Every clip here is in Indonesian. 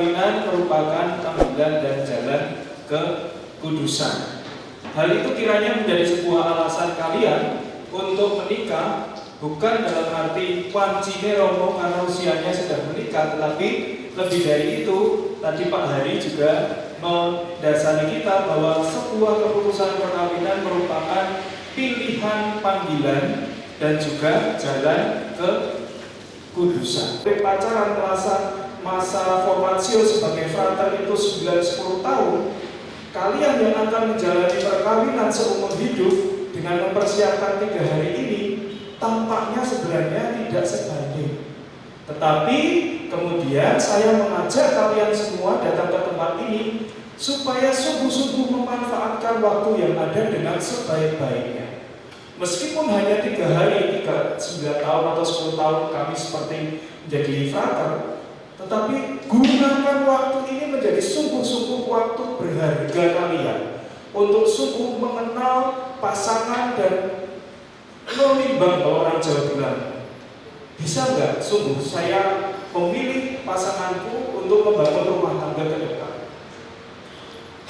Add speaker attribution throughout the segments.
Speaker 1: perkawinan merupakan panggilan dan jalan ke kudusan. Hal itu kiranya menjadi sebuah alasan kalian untuk menikah, bukan dalam arti wancine romo karena usianya sudah menikah, tetapi lebih dari itu, tadi Pak Hari juga mendasari kita bahwa sebuah keputusan perkawinan merupakan pilihan panggilan dan juga jalan ke kudusan. Pacaran masa formatio sebagai frater itu 9-10 tahun, kalian yang akan menjalani perkawinan seumur hidup dengan mempersiapkan 3 hari ini tampaknya sebenarnya tidak sebanding. Tetapi kemudian saya mengajak kalian semua datang ke tempat ini supaya sungguh-sungguh memanfaatkan waktu yang ada dengan sebaik-baiknya. Meskipun hanya 3 hari, 9 tahun atau 10 tahun kami seperti menjadi frater, tetapi gunakan waktu ini menjadi sungguh-sungguh waktu berharga kalian untuk sungguh mengenal pasangan dan menimbang bahwa orang Jawa bilang, bisa nggak sungguh saya memilih pasanganku untuk membangun rumah tangga ke depan.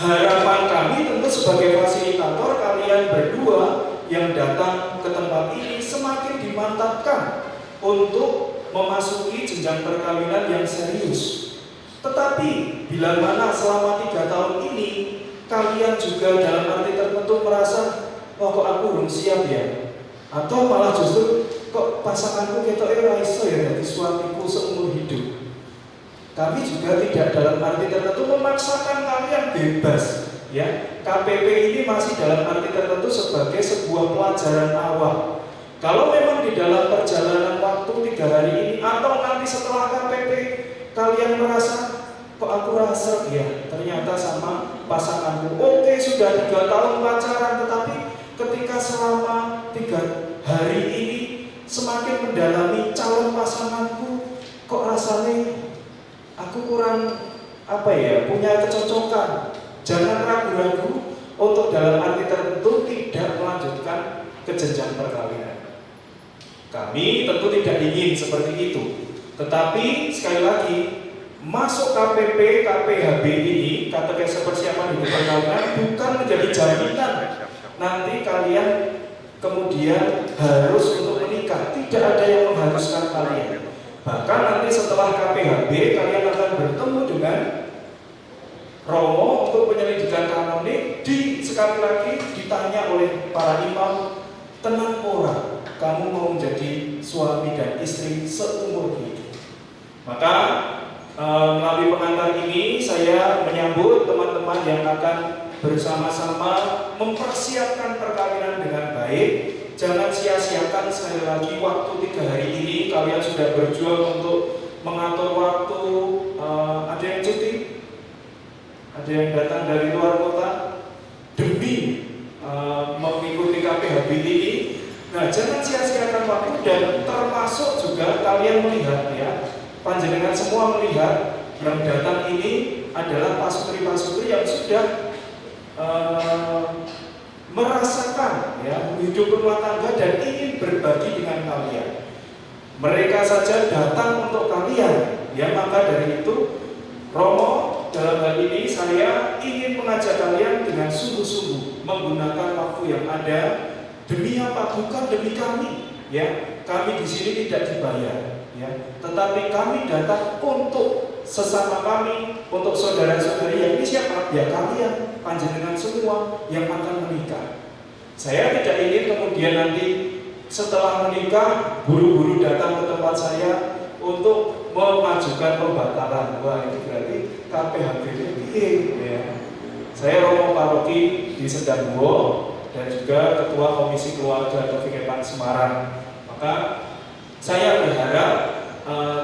Speaker 1: Harapan kami tentu sebagai fasilitator, kalian berdua yang datang ke tempat ini semakin dimantapkan untuk memasuki jenjang perkawinan yang serius. Tetapi bila mana selama 3 tahun ini kalian juga dalam arti tertentu merasa, wah kok aku belum siap ya, atau malah justru kok pasanganku ketoke ora iso ya dadi suamiku seumur hidup, kami juga tidak dalam arti tertentu memaksakan kalian bebas ya. KPP ini masih dalam arti tertentu sebagai sebuah pelajaran awal. Kalau memang di dalam perjalanan waktu 3 hari ini atau nanti setelah KPP kalian merasa, kok aku rasa ya ternyata sama pasanganku oke, sudah 3 tahun pacaran, tetapi ketika selama 3 hari ini semakin mendalami calon pasanganku, kok rasanya aku kurang punya kecocokan. Jangan ragu-ragu untuk dalam arti tertentu tidak melanjutkan ke jenjang perkawinan. Kami tentu tidak ingin seperti itu. Tetapi sekali lagi, masuk KPP, KPHB ini, katekese persiapan hidup perkawinan, bukan menjadi jaminan nanti kalian kemudian harus untuk menikah. Tidak ada yang mengharuskan kalian. Bahkan nanti setelah KPHB kalian akan bertemu dengan Romo untuk penyelidikan kanonik. Sekali lagi ditanya oleh para imam, tenang ora, kamu mau menjadi suami dan istri seumur hidup. Maka melalui pengantar ini saya menyambut teman-teman yang akan bersama-sama mempersiapkan perkawinan dengan baik. Jangan sia-siakan sekali lagi waktu 3 hari ini. Kalian sudah berjuang untuk mengatur waktu. Ada yang cuti, ada yang datang dari luar kota demi mengikuti KPHB ini. Nah, jangan sia-siakan waktu, dan termasuk juga kalian melihat ya, panjenengan semua melihat yang datang ini adalah pasutri-pasutri yang sudah merasakan ya hidup rumah tangga dan ingin berbagi dengan kalian. Mereka saja datang untuk kalian ya. Maka dari itu Romo dalam hal ini saya ingin mengajak kalian dengan sungguh-sungguh menggunakan waktu yang ada. Demi apa? Bukan demi kami ya. Kami di sini tidak dibayar ya, tetapi kami datang untuk sesama kami, untuk saudara-saudari yang ini siapa? Ya kalian, panjenengan semua yang akan menikah. Saya tidak ingin kemudian nanti setelah menikah buru-buru datang ke tempat saya untuk memajukan pembatalan. Wah, itu berarti KPHB-nya ya. Saya Romo Paroki di Sedanwo dan juga Ketua Komisi Keluarga Kevikepan Semarang. Maka saya berharap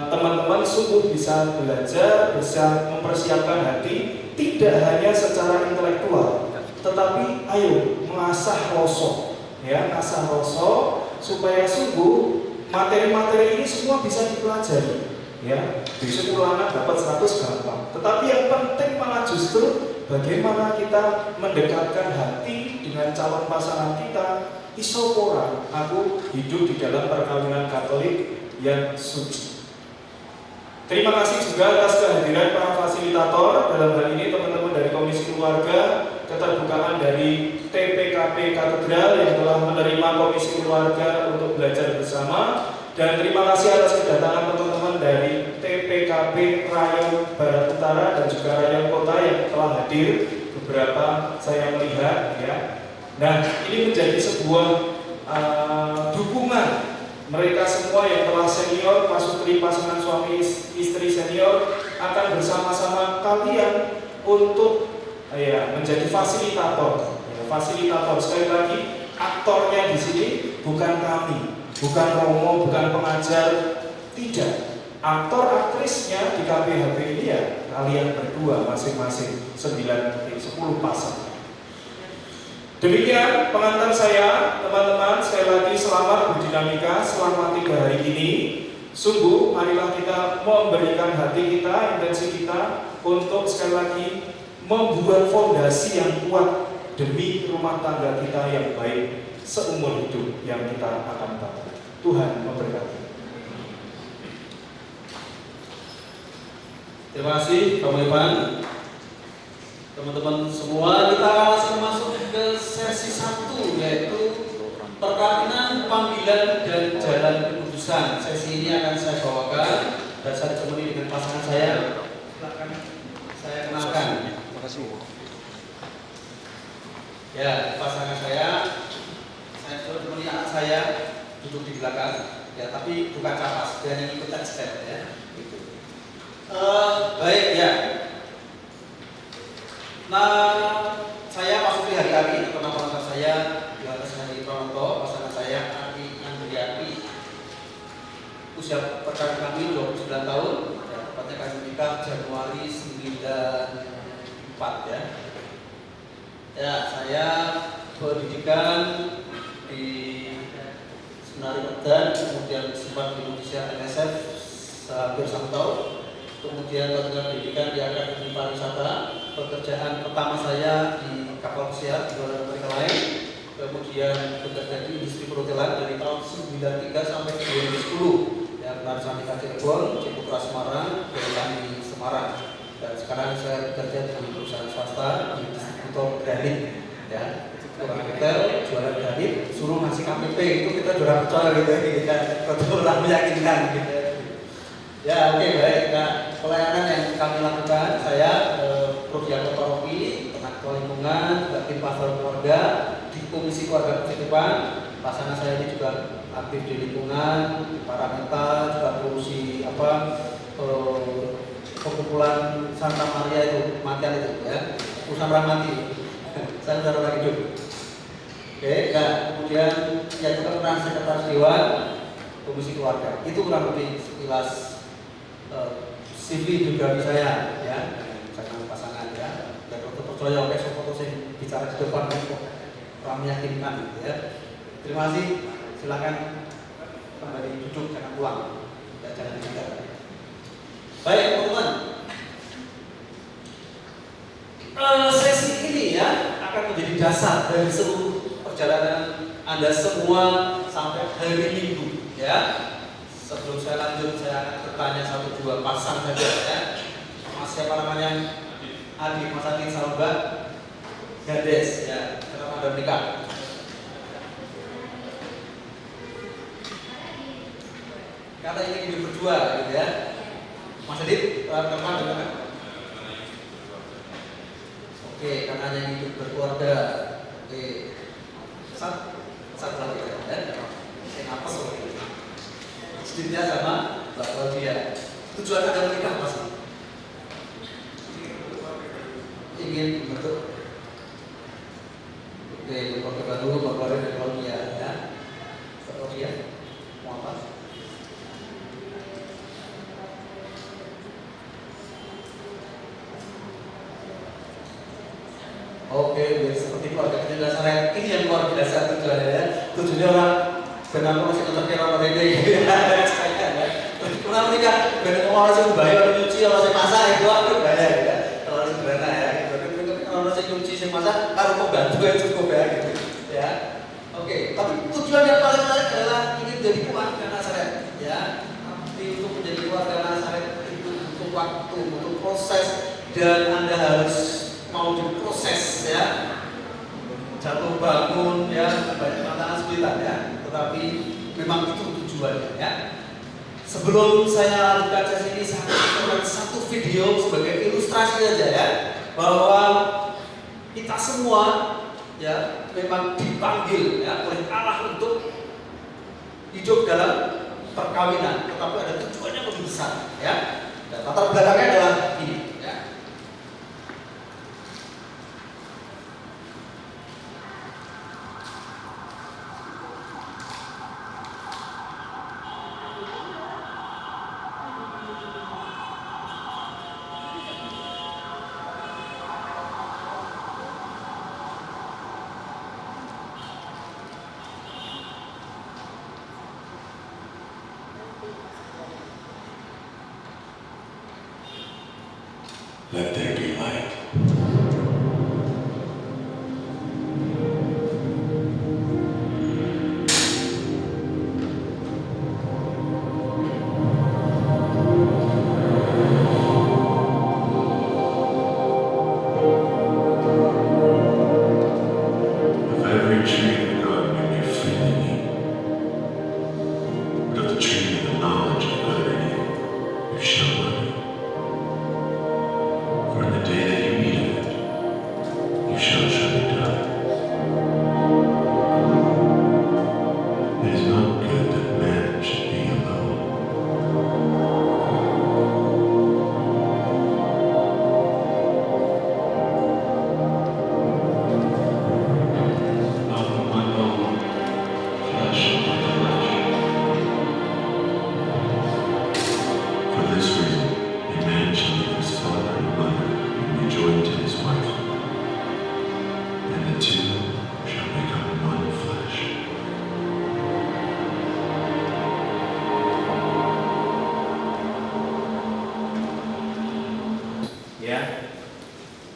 Speaker 1: teman-teman sungguh bisa belajar, bisa mempersiapkan hati, tidak hanya secara intelektual, tetapi ayo mengasah rasa, ya, mengasah rasa supaya sungguh materi-materi ini semua bisa dipelajari. Ya, besok ulangan dapat 100 gampang. Tetapi yang penting malah justru bagaimana kita mendekatkan hati dengan calon pasangan kita. Isopora, aku hidup di dalam perkawinan Katolik yang suci. Terima kasih juga atas kehadiran para fasilitator sekeluarga untuk belajar bersama. Dan terima kasih atas kedatangan teman-teman dari TPKB Rayon Barat Utara dan juga Rayon Kota yang telah hadir. Beberapa saya melihat ya. Nah, ini menjadi sebuah dukungan mereka semua yang telah senior, Pak Sutri pasangan suami istri senior akan bersama-sama kalian untuk menjadi fasilitator. Fasilitator, sekali lagi aktornya di sini bukan kami, bukan Romo, bukan pengajar, tidak. Aktor aktrisnya di KPHB ini ya kalian berdua masing-masing 10 pasang. Demikian pengantar saya, teman-teman. Sekali lagi selamat berdinamika selama 3 hari ini. Sungguh, marilah kita memberikan hati kita, intensi kita untuk sekali lagi membuat fondasi yang kuat demi rumah tangga kita yang baik seumur hidup yang kita akan bangun. Tuhan memberkati.
Speaker 2: Terima kasih, Bapak Ivan. Teman-teman semua, kita akan langsung masuk ke sesi 1, yaitu perkawinan, panggilan, dan jalan kekudusan. Sesi ini akan saya bawakan dan saya ditemani dengan pasangan saya. Silakan saya kenalkan.
Speaker 3: Terima kasih.
Speaker 2: Ya, pasangan saya sudah ditemani anak saya duduk di belakang. Ya, tapi bukan capas, dia hanya ikut step ya. Gitu. Baik ya. Nah, saya Pak Sutri Hari-Hari, nama pasangan saya Yohanes Hadi Pranonto, pasangan saya Ari Andriati. Usia perkawin kami 29 tahun, ya, tepatnya kami menikah Januari 94 ya. Ya, saya pendidikan di Seminari Medan, kemudian sempat di Indonesia NSF hampir 1 tahun. Kemudian lanjutkan pendidikan di Akademi Pariwisata. Pekerjaan pertama saya di kapal pesiar di luar negeri lain. Kemudian bekerja di industri perhotelan dari tahun 93 sampai 2010. Ya, Narsantika Cirebon, Ciputra Semarang, dan di Semarang. Dan sekarang saya bekerja di perusahaan swasta di distributor granit. Ya, tukang hotel, jualan granit, suruh ngasih KPP itu kita jualan percaya gitu ya. Betul orang meyakinkan gitu. Ya, oke, baik. Nah, pelayanan yang kami lakukan, saya Prodi Paroki, tenaga lingkungan, juga tim pastoral keluarga di Komisi Keluarga Kehidupan. Pasangan saya ini juga aktif di lingkungan, di paramenta, juga ngurusi perkumpulan Santa Maria itu, Matian itu ya, urusan Rahmati. Saya sudah orang hidup. Oke, nah kemudian yang juga peran sekretaris dewan Komisi Keluarga. Itu kurang lebih sekilas CV juga di saya ya, dengan pasangan ya. Dan untuk percaya oleh foto saya bicara di depan kok kurang meyakinkan gitu ya. Terima kasih. Silakan kembali duduk, jangan pulang dan jangan ditinggal. Baik teman-teman, sesi ini ya akan menjadi dasar dari seluruh perjalanan Anda semua sampai hari Minggu ya. Sebelum saya lanjut, saya akan bertanya 1-2 pasang saja ya. Mas siapa namanya? Adi, Mas Adi Salba Gades ya. Kenapa Anda menikah? Kata ingin hidup berdua gitu ya. Mas Adi, teman dengan oke, karena hanya hidup berkeluarga. Oke. Satu lagi ya. Saya apa soal ini? Sedihnya sama Mbak Claudia. Tujuan Anda menikah apa sih? Ingin bentuk keluarga baru, Mbak Claudia dan Claudia ya. Mbak Claudia, mau apa? Oke, biar seperti keluarga kecil Nazaret. Ini yang luar biasa tujuannya ya. Tujuannya orang kenapa masih tetap kira orang ini? Kenapa nikah? Benar orang masih bayar orang nyuci, orang masih masak itu aku bayar ya. Kalau sederhana ya. Kalau masih nyuci, masih masak, harus pembantu yang cukup ya gitu. Ya. Oke, tapi tujuan yang paling menarik adalah ingin menjadi keluarga Nazaret. Ya. Tapi untuk menjadi keluarga Nazaret itu butuh waktu, butuh proses, dan Anda harus mau diproses ya. Jatuh bangun ya, banyak tantangan kesulitan ya. tetapi memang itu tujuannya ya. Sebelum saya lanjutkan sesi ini, saya akan satu video sebagai ilustrasi aja ya, bahwa kita semua ya memang dipanggil ya oleh Allah untuk hidup dalam perkawinan, tetapi ada tujuan yang lebih besar ya. Dan latar belakangnya adalah ini ya.
Speaker 3: Let there be light. Of every tree in the garden you may freely eat, but of the tree of the knowledge of good and evil you shall not eat. For in the day that you eat of it, you shall surely die. It is not good that man should be alone. Of my bone, flesh of my flesh. For this reason, a man shall leave his father and mother and be joined to his wife, and the two shall become one flesh.
Speaker 1: Ya,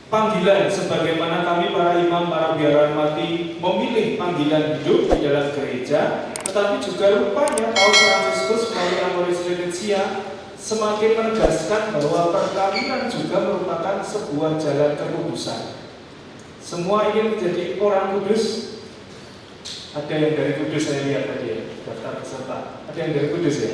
Speaker 1: panggilan sebagaimana kami para imam, para biaran mati memilih panggilan hidup di dalam gereja, tetapi juga rupanya Paus Fransiskus melalui Amoris Laetitia semakin menegaskan bahwa perkawinan juga merupakan sebuah jalan kekudusan. Semua ingin menjadi orang kudus. Ada yang dari Kudus, saya lihat tadi ya, daftar peserta. Ada yang dari Kudus ya?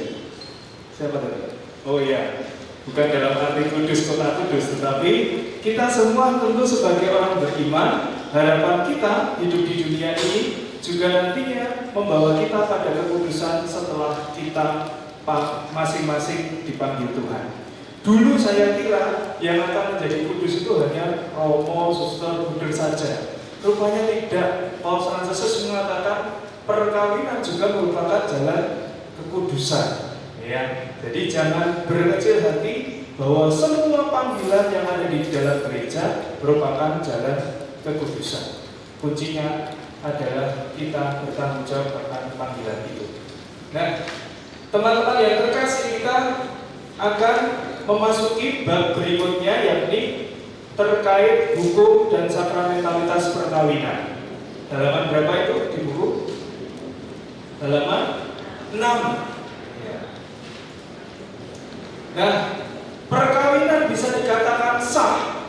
Speaker 1: Siapa tadi? Oh iya, bukan dalam arti kudus, kota kudus, tetapi kita semua tentu sebagai orang beriman, harapan kita hidup di dunia ini juga nantinya membawa kita pada kekudusan setelah kita masing-masing dipanggil Tuhan. Dulu saya kira yang akan menjadi kudus itu hanya romo, suster, buder saja. Rupanya tidak. Paus Fransiskus mengatakan perkawinan juga merupakan jalan kekudusan. Ya, jadi jangan berkecil hati bahwa semua panggilan yang ada di dalam gereja merupakan jalan kekudusan. Kuncinya adalah kita bertanggung jawab akan panggilan itu. Nah, teman-teman yang terkasih, kita akan memasuki bab berikutnya, yakni terkait hukum dan sakramentalitas perkawinan. Halaman berapa itu di buku? Halaman 6. Nah, perkawinan bisa dikatakan sah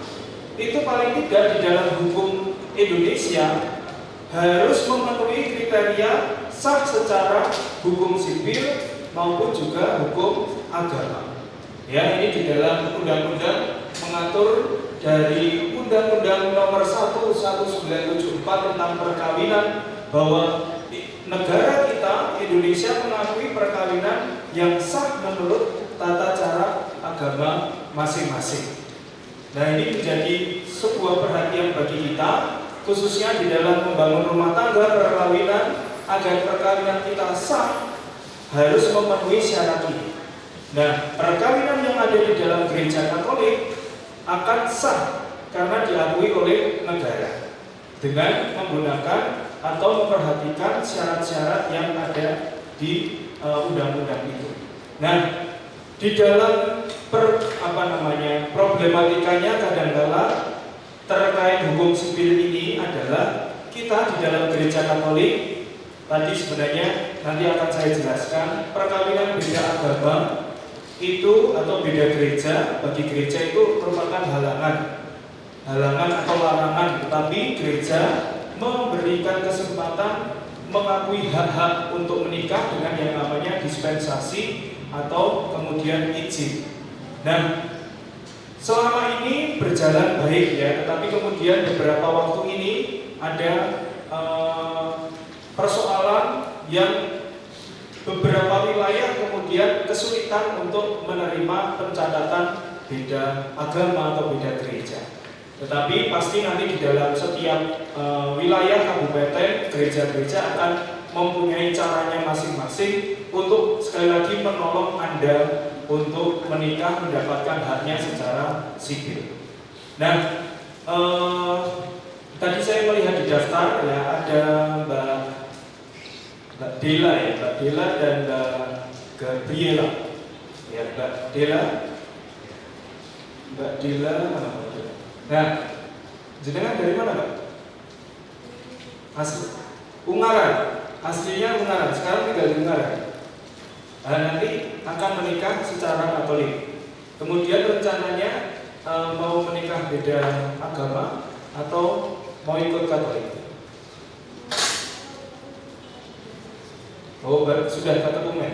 Speaker 1: itu paling tidak di dalam hukum Indonesia harus memenuhi kriteria sah secara hukum sipil maupun juga hukum agama. Ya, ini di dalam undang-undang mengatur dari Undang-Undang Nomor 1/1974 tentang perkawinan bahwa negara kita Indonesia mengakui perkawinan yang sah menurut tata cara agama masing-masing. Nah, ini menjadi sebuah perhatian bagi kita, khususnya di dalam membangun rumah tangga perkawinan, agar perkawinan kita sah harus memenuhi syarat ini. Nah, perkawinan yang ada di dalam gereja Katolik akan sah karena diakui oleh negara dengan menggunakan atau memperhatikan syarat-syarat yang ada di undang-undang itu. Nah, di dalam problematikanya kadangkala terkait hukum sipil ini adalah kita di dalam gereja Katolik tadi sebenarnya nanti akan saya jelaskan perkawinan beda agama itu atau beda gereja, bagi gereja itu merupakan halangan atau larangan, tetapi gereja memberikan kesempatan mengakui hak-hak untuk menikah dengan yang namanya dispensasi atau kemudian izin. Nah, selama ini berjalan baik ya, tetapi kemudian beberapa waktu ini ada persoalan yang beberapa wilayah kemudian kesulitan untuk menerima pencatatan beda agama atau beda gereja. Tetapi pasti nanti di dalam setiap wilayah kabupaten gereja-gereja akan mempunyai caranya masing-masing untuk sekali lagi menolong Anda untuk menikah mendapatkan haknya secara sipil. Nah, tadi saya melihat di daftar ya ada Mbak Dela ya, Mbak Dela dan Mbak Gabriela. Ya, Mbak Dela mana? Nah, jenengan dari mana, Pak? Asli Ungaran, aslinya Ungaran, sekarang tinggal di Ungaran. Nah, nanti akan menikah secara Katolik. Kemudian rencananya mau menikah beda agama atau mau ikut Katolik. Oh, sudah ketemu ya?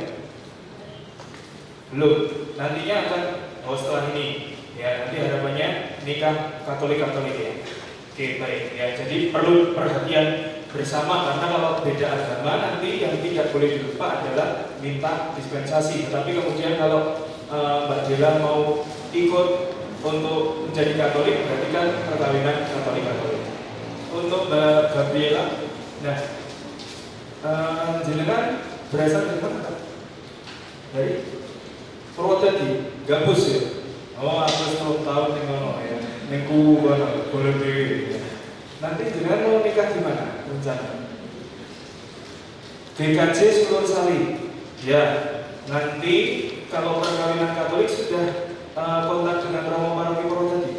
Speaker 1: Belum. Nantinya akan setelah ini. Ya, nanti harapannya nikah Katolik ya. Oke, baik. Ya, jadi perlu perhatian bersama karena kalau beda agama nanti yang tidak boleh dilupa adalah minta dispensasi. Tetapi kemudian kalau Mbak Dela mau ikut untuk menjadi Katolik berarti kan perkawinan Katolik. Untuk Mbak Gabriela, nah jenengan berasal dari mana? Dari Purwodadi, Gabus ya. Oh, aku 10 tahun nih ngono ya. Niku boleh dhewe. Nanti jenengan mau nikah di mana? Rencana. GKJ Sulur Sali. Ya, nanti kalau perkawinan Katolik sudah kontak dengan Romo Paroki Purwodadi.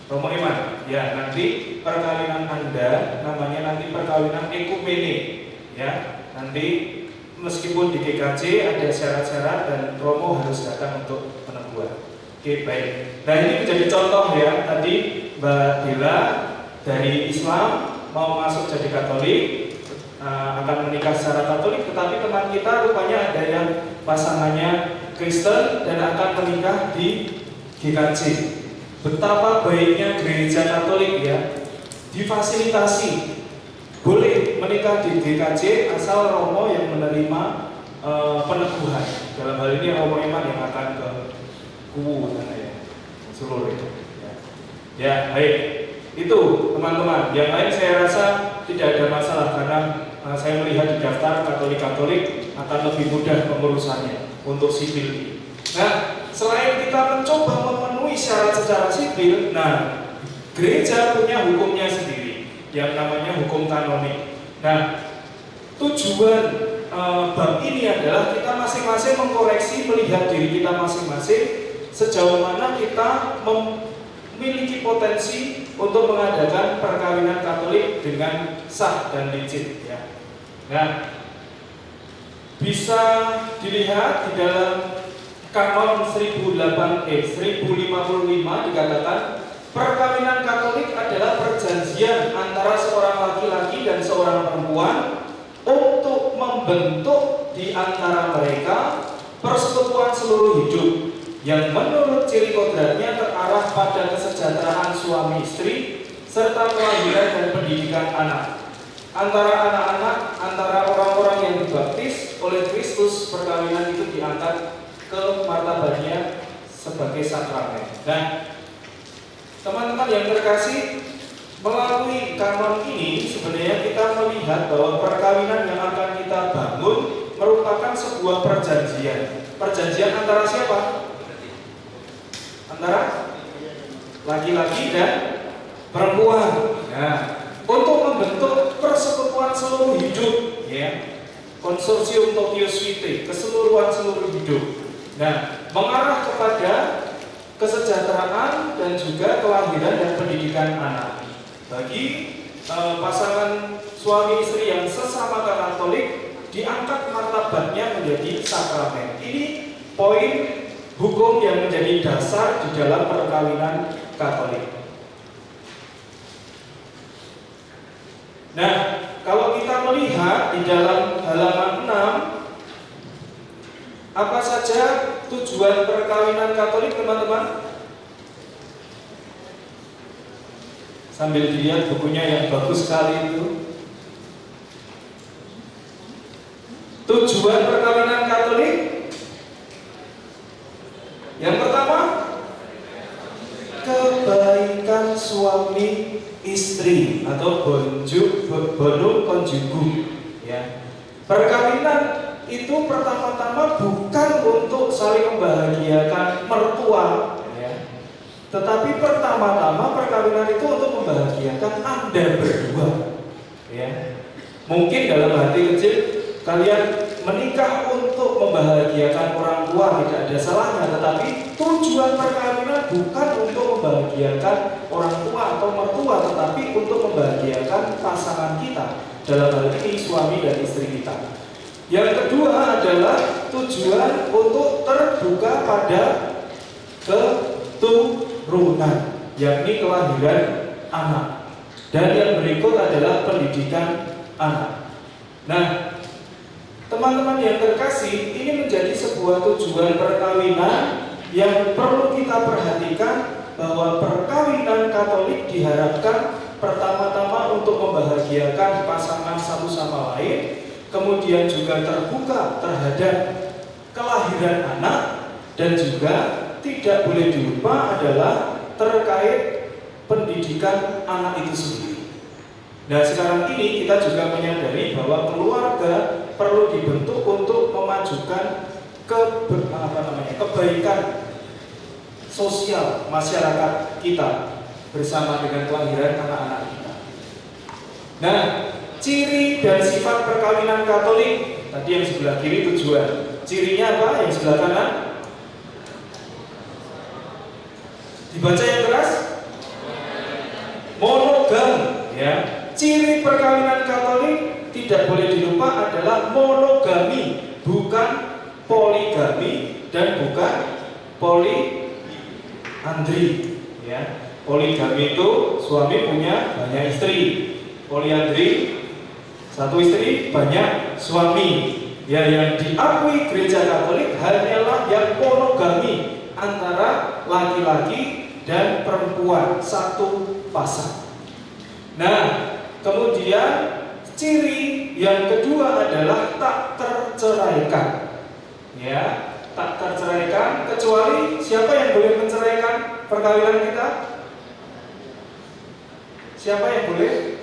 Speaker 1: Romo Iman. Ya, nanti perkawinan Anda namanya nanti perkawinan ekumene. Ya, nanti meskipun di GKJ ada syarat-syarat dan Romo harus datang untuk peneguhan. Oke, baik. Nah, ini menjadi contoh ya. Tadi Mbak Dela dari Islam mau masuk jadi Katolik, akan menikah secara Katolik, tetapi teman kita rupanya ada yang pasangannya Kristen dan akan menikah di GKJ. Betapa baiknya gereja Katolik ya, difasilitasi. Boleh menikah di GKJ asal Romo yang menerima peneguhan. Dalam hal ini Romo Iman yang akan ke Kuwu sana ya, seluruh itu. Ya, baik. Itu teman-teman. Yang lain saya rasa tidak ada masalah karena saya melihat di daftar Katolik akan lebih mudah pengurusannya untuk sipil. Nah, selain kita mencoba memenuhi syarat secara sipil, nah gereja punya hukumnya sendiri yang namanya hukum kanonik. Nah, tujuan bab ini adalah kita masing-masing mengkoreksi melihat diri kita masing-masing sejauh mana kita memiliki potensi untuk mengadakan perkawinan Katolik dengan sah dan legit ya. Nah, bisa dilihat di dalam Kanon 1055 dikatakan perkawinan Katolik adalah perjanjian antara seorang laki-laki dan seorang perempuan untuk membentuk di antara mereka persekutuan seluruh hidup yang menurut ciri kodratnya terarah pada kesejahteraan suami istri serta kelahiran dan pendidikan anak. Antara anak-anak, antara orang-orang yang dibaptis oleh Kristus, perkawinan itu diangkat ke martabatnya sebagai sakramen. Nah, teman-teman yang terkasih, melalui kanon ini sebenarnya kita melihat bahwa perkawinan yang akan kita bangun merupakan sebuah perjanjian. Perjanjian antara siapa? Antara laki-laki dan perempuan. Nah, untuk membentuk persekutuan seluruh hidup, ya, konsorsium Tokyo Suite, keseluruhan seluruh hidup. Nah, mengarah kepada kesejahteraan dan juga kelahiran dan pendidikan anak. Bagi pasangan suami istri yang sesama Katolik, diangkat martabatnya menjadi sakramen. Ini poin hukum yang menjadi dasar di dalam perkawinan Katolik. Nah, kalau kita melihat di dalam halaman 6, apa saja tujuan perkawinan Katolik, teman-teman? Sambil dilihat bukunya yang bagus sekali itu. Tujuan perkawinan Katolik yang pertama, kebaikan suami istri atau bonum conjugum, ya. Perkawinan itu pertama-tama bukan untuk saling membahagiakan mertua, ya. Tetapi pertama-tama perkawinan itu untuk membahagiakan Anda berdua, ya. Mungkin dalam hati kecil kalian menikah untuk membahagiakan orang tua, tidak ada salahnya. Tetapi tujuan perkawinan bukan untuk membahagiakan orang tua atau mertua, tetapi untuk membahagiakan pasangan kita, dalam hal ini suami dan istri kita. Yang kedua adalah tujuan untuk terbuka pada keturunan, yakni kelahiran anak. Dan yang berikut adalah pendidikan anak. Nah, teman-teman yang terkasih, ini menjadi sebuah tujuan perkawinan yang perlu kita perhatikan, bahwa perkawinan Katolik diharapkan pertama-tama untuk membahagiakan pasangan satu sama lain, kemudian juga terbuka terhadap kelahiran anak, dan juga tidak boleh dilupa adalah terkait pendidikan anak itu sendiri. Nah, sekarang ini kita juga menyadari bahwa keluarga perlu dibentuk untuk memajukan kebaikan sosial masyarakat kita bersama dengan kelahiran anak-anak kita. Nah, ciri dan sifat perkawinan Katolik tadi yang sebelah kiri tujuan. Cirinya apa? Yang sebelah kanan dibaca yang keras, monogam, ya. Ciri perkawinan Katolik tidak boleh dilupa adalah monogami, bukan poligami dan bukan poliandri, ya. Poligami itu suami punya banyak istri, poliandri satu istri banyak suami. Ya, yang diakui gereja Katolik hanyalah yang monogami antara laki-laki dan perempuan satu pasang. Nah, kemudian ciri yang kedua adalah tak terceraikan. Ya, tak terceraikan, kecuali siapa yang boleh menceraikan perkawinan kita? Siapa yang boleh?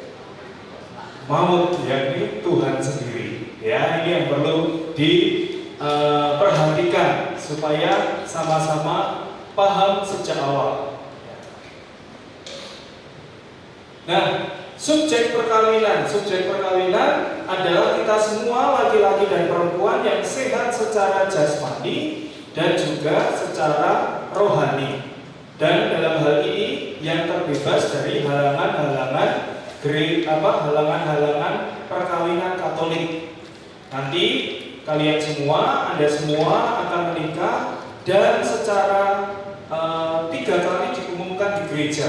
Speaker 1: Maut, yakni Tuhan sendiri. Ya, ini yang perlu diperhatikan supaya sama-sama paham sejak awal. Nah, subjek perkawinan adalah kita semua laki-laki dan perempuan yang sehat secara jasmani dan juga secara rohani. Dan dalam hal ini yang terbebas dari halangan-halangan perkawinan Katolik. Nanti kalian semua, Anda semua akan menikah dan secara 3 kali diumumkan di gereja.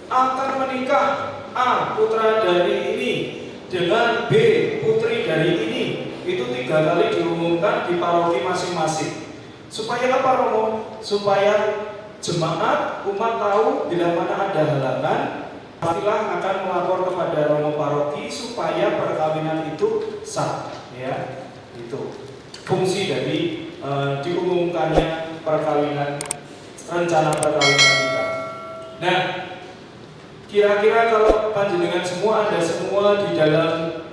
Speaker 1: Akan menikah A, putra dari ini, dengan B, putri dari ini. Itu 3 kali diumumkan di paroki masing-masing. Supaya apa, Romo? Supaya jemaat, umat tahu bila mana ada halangan, pastilah akan melapor kepada Romo paroki supaya perkawinan itu sah. Ya, itu fungsi dari diumumkannya perkawinan, rencana perkawinan kita. Nah, kira-kira kalau panjenengan semua, Anda semua di dalam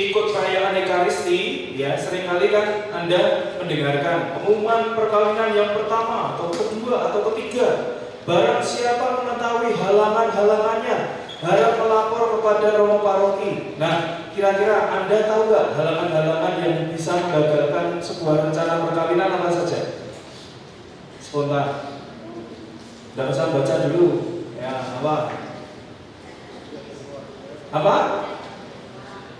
Speaker 1: ikut perayaan Ekaristi, ya, seringkali kan Anda mendengarkan pengumuman perkawinan yang pertama atau kedua atau ketiga. Barang siapa mengetahui halangan-halangannya, harap melapor kepada Romo paroki. Nah, kira-kira Anda tahu nggak halangan-halangan yang bisa menggagalkan sebuah rencana perkawinan apa saja? Spontan. Tidak usah baca dulu. Ya, apa? Apa?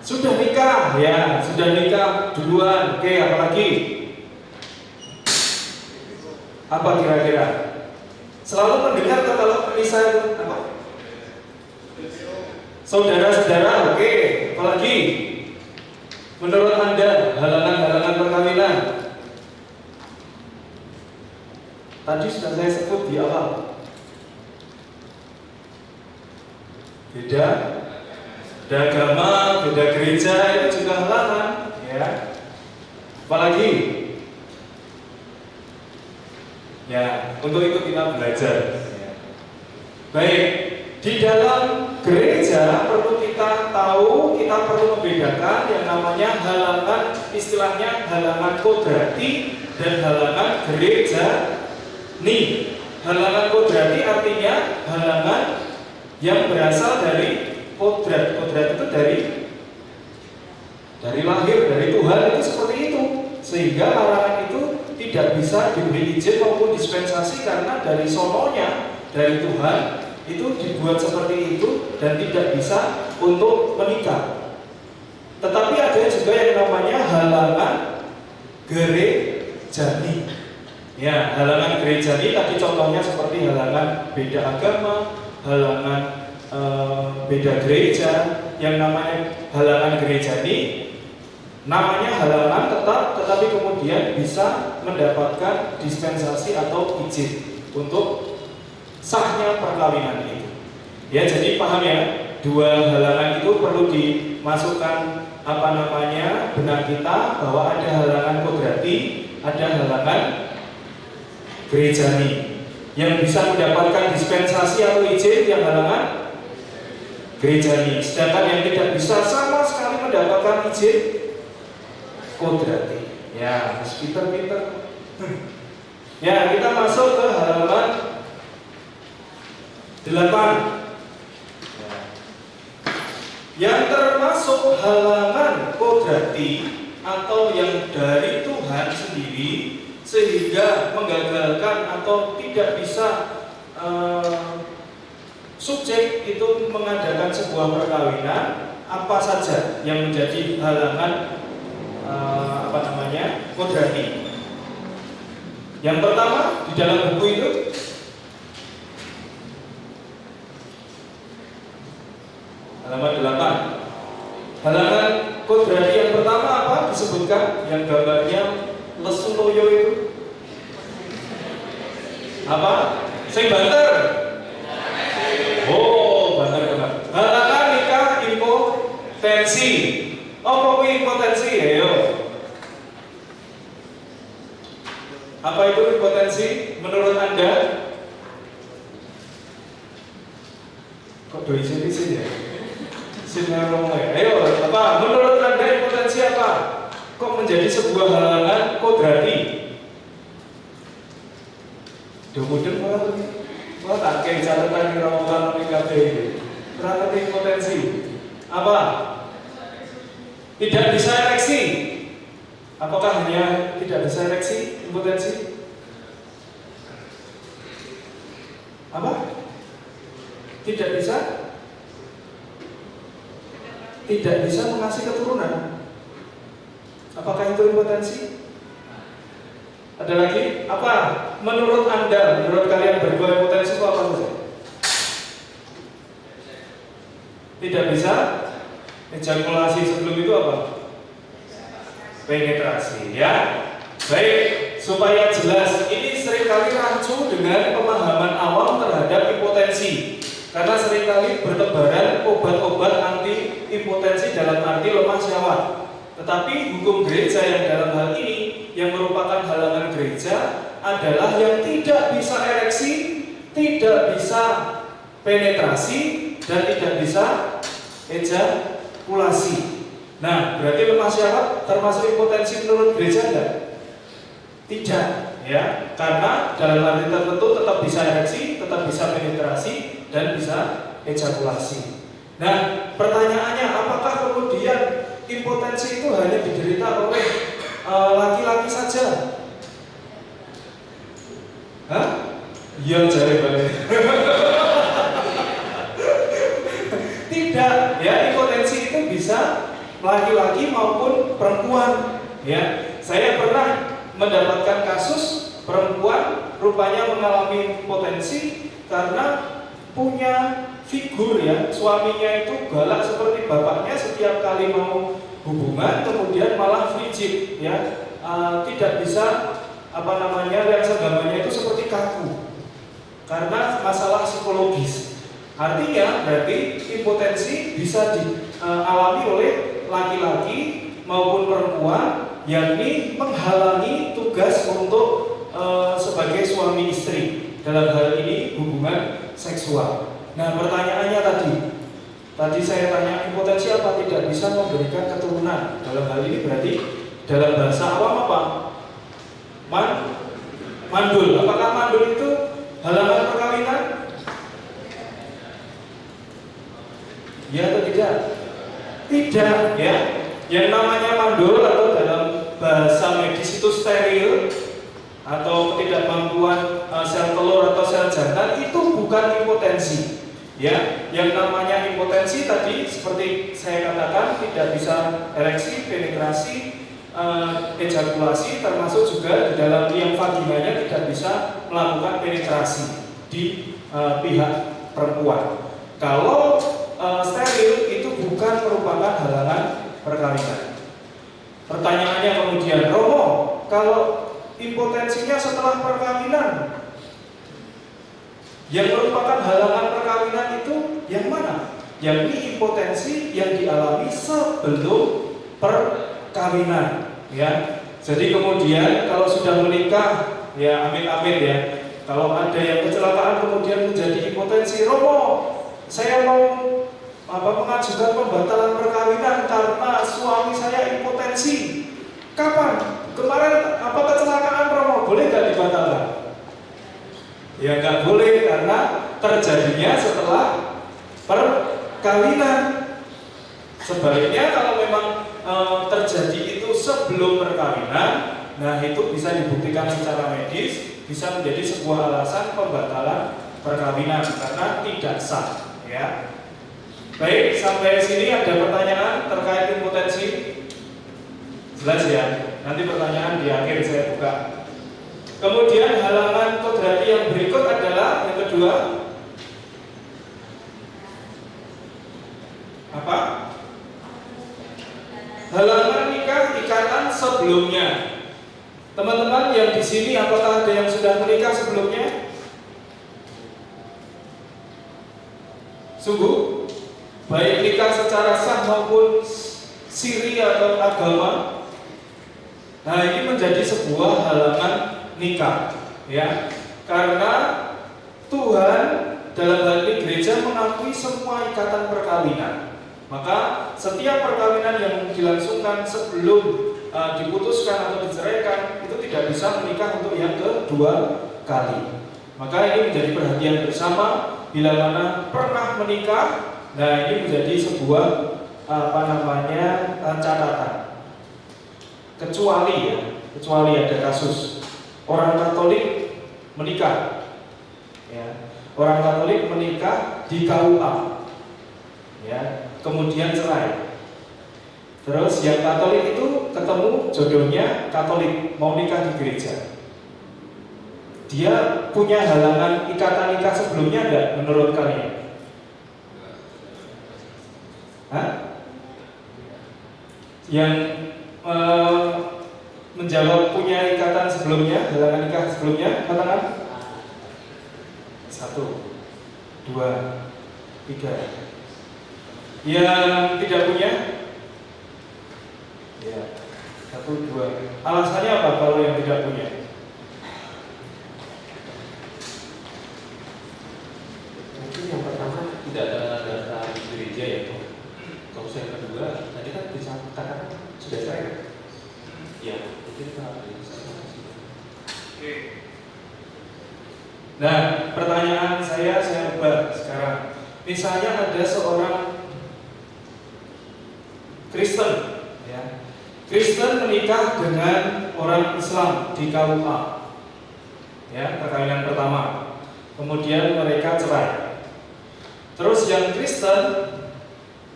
Speaker 1: Sudah nikah, ya, sudah nikah duluan. Oke, apalagi? Apa kira-kira? Selalu mendengar kalau misal apa? Saudara-saudara, oke. apalagi menurut Anda halangan-halangan perkawinan? Tadi sudah saya sebut di awal. Beda agama, beda gereja itu juga halangan, ya. Apalagi, ya, untuk itu kita belajar. Ya. Baik, di dalam gereja perlu kita tahu, kita perlu membedakan yang namanya halangan, istilahnya halangan kodrati dan halangan gereja. Nih, halangan kodrati artinya halangan yang berasal dari kodrat. Kodrat itu dari lahir, dari Tuhan, itu seperti itu. Sehingga larangan itu tidak bisa diberi izin maupun dispensasi karena dari sononya, dari Tuhan itu dibuat seperti itu dan tidak bisa untuk menikah. Tetapi ada juga yang namanya halangan gerejani. Ya, halangan gerejani tadi contohnya seperti halangan beda agama, halangan beda gereja. Yang namanya halangan gerejani namanya halangan tetap, tetapi kemudian bisa mendapatkan dispensasi atau izin untuk sahnya perkawinan itu. Ya, jadi paham ya, dua halangan itu perlu dimasukkan benak kita bahwa ada halangan kodrati, ada halangan gerejani. Yang bisa mendapatkan dispensasi atau izin yang halangan gerejani. Sedangkan yang tidak bisa sama sekali mendapatkan izin kodrati. Ya, pinter-pinter. Ya, kita masuk ke halaman 8. Yang termasuk halangan kodrati atau yang dari Tuhan sendiri sehingga menggagalkan atau tidak bisa subjek itu mengadakan sebuah perkawinan, apa saja yang menjadi halangan kodrati. Yang pertama di dalam buku itu halaman 8. Halangan kodrati yang pertama apa? Disebutkan yang gambarnya lesuloyo itu. Apa? Sing banter. Oh, banter benar. Halangan nikah impotensi. Apa kuwi impotensi? Ayo. Apa itu impotensi menurut Anda? Kok doi sini ya? Ayo, apa? Menurut Anda impotensi apa? Kok menjadi sebuah halangan kodrati? Kemudian malah tak kayak catatan di rombongan PKB ini. Berangkat impotensi. Apa? Tidak bisa ereksi. Apakah hanya tidak bisa ereksi impotensi? Apa? Tidak bisa? Tidak bisa mengasih keturunan. Apakah itu impotensi? Ada lagi? Apa? Menurut Anda, menurut kalian berdua impotensi itu apa saja? Tidak bisa? Ejakulasi sebelum itu apa? Penetrasi, ya. Baik, supaya jelas, ini seringkali rancu dengan pemahaman awam terhadap impotensi. Karena seringkali bertebaran obat-obat anti impotensi dalam arti lemah syahwat. Tetapi hukum gereja yang dalam hal ini yang merupakan halangan gereja adalah yang tidak bisa ereksi, tidak bisa penetrasi, dan tidak bisa ejakulasi. Nah, berarti lemah syahwat termasuk impotensi menurut gereja enggak? Tidak, ya. Karena dalam arti tertentu tetap bisa ereksi, tetap bisa penetrasi, dan bisa ejakulasi. Nah, pertanyaannya, apakah kemudian impotensi itu hanya diderita oleh laki-laki saja? Hah? Iya, jare balik. Tidak, ya, impotensi itu bisa laki-laki maupun perempuan. Ya, saya pernah mendapatkan kasus perempuan rupanya mengalami impotensi karena punya figur ya, suaminya itu galak seperti bapaknya setiap kali mau hubungan, kemudian malah frigid ya, tidak bisa reaksi agamanya itu seperti kaku karena masalah psikologis. Artinya berarti impotensi bisa dialami oleh laki-laki maupun perempuan, yakni menghalangi tugas untuk sebagai suami istri, dalam hal ini hubungan seksual. Nah, pertanyaannya tadi saya tanya impotensi apa tidak bisa memberikan keturunan. Dalam hal ini berarti dalam bahasa awam apa? Mandul. Apakah mandul itu halangan perkawinan? Ya atau tidak? Tidak ya. Yang namanya mandul atau dalam bahasa medis itu steril atau ketidakmampuan sel telur atau sel jantan itu bukan impotensi. Ya, yang namanya impotensi tadi seperti saya katakan tidak bisa ereksi, penetrasi, ejakulasi, termasuk juga di dalam liang vaginanya tidak bisa melakukan penetrasi di pihak perempuan. Kalau steril itu bukan merupakan halangan perkawinan. Pertanyaannya kemudian, Romo, kalau impotensinya setelah perkawinan, yang merupakan halangan perkawinan itu yang mana? Yakni impotensi yang dialami sebelum perkawinan, ya. Jadi kemudian kalau sudah menikah, ya amit-amit ya. Kalau ada yang kecelakaan kemudian menjadi impotensi, Romo, saya mau mengajukan pembatalan perkawinan karena suami saya impotensi. Kapan? Kemarin kecelakaan, Romo, boleh nggak dibatalkan? Ya nggak boleh karena terjadinya setelah perkawinan. Sebaliknya kalau memang terjadi itu sebelum perkawinan, nah itu bisa dibuktikan secara medis, bisa menjadi sebuah alasan pembatalan perkawinan karena tidak sah. Ya. Baik, sampai sini ada pertanyaan terkait impotensi? Jelas ya. Nanti pertanyaan di akhir saya buka. Kemudian halangan kodrati yang berikut adalah yang kedua apa? Halangan nikah ikatan sebelumnya. Teman-teman yang di sini apakah ada yang sudah menikah sebelumnya? Sungguh? Baik nikah secara sah maupun siri atau agama. Nah, ini menjadi sebuah halangan nikah, ya, karena Tuhan dalam hal ini gereja mengakui semua ikatan perkawinan. Maka setiap perkawinan yang dilangsungkan sebelum diputuskan atau diceraikan itu tidak bisa menikah untuk yang kedua kali. Maka ini menjadi perhatian bersama bila mana pernah menikah. Nah, ini menjadi sebuah catatan. Kecuali ada kasus orang Katolik menikah, ya, orang Katolik menikah di KUA, ya, kemudian cerai. Terus yang Katolik itu ketemu jodohnya Katolik mau nikah di gereja. Dia punya halangan ikatan nikah sebelumnya enggak menurut kalian? Yang menjawab punya ikatan sebelumnya, halangan nikah sebelumnya, katakan 1, 2, 3. Yang tidak punya, ya 1, 2. Alasannya apa kalau yang tidak punya?
Speaker 4: Mungkin yang pertama tidak ada data di gereja ya. Kalau yang kedua, tadi kan bisa katakan sudah cerai. Ya, mungkin
Speaker 1: Oke. Nah, pertanyaan saya ubah sekarang. Misalnya ada seorang Kristen, ya. Kristen menikah dengan orang Islam di KUA, ya, perkawinan pertama. Kemudian mereka cerai. Terus yang Kristen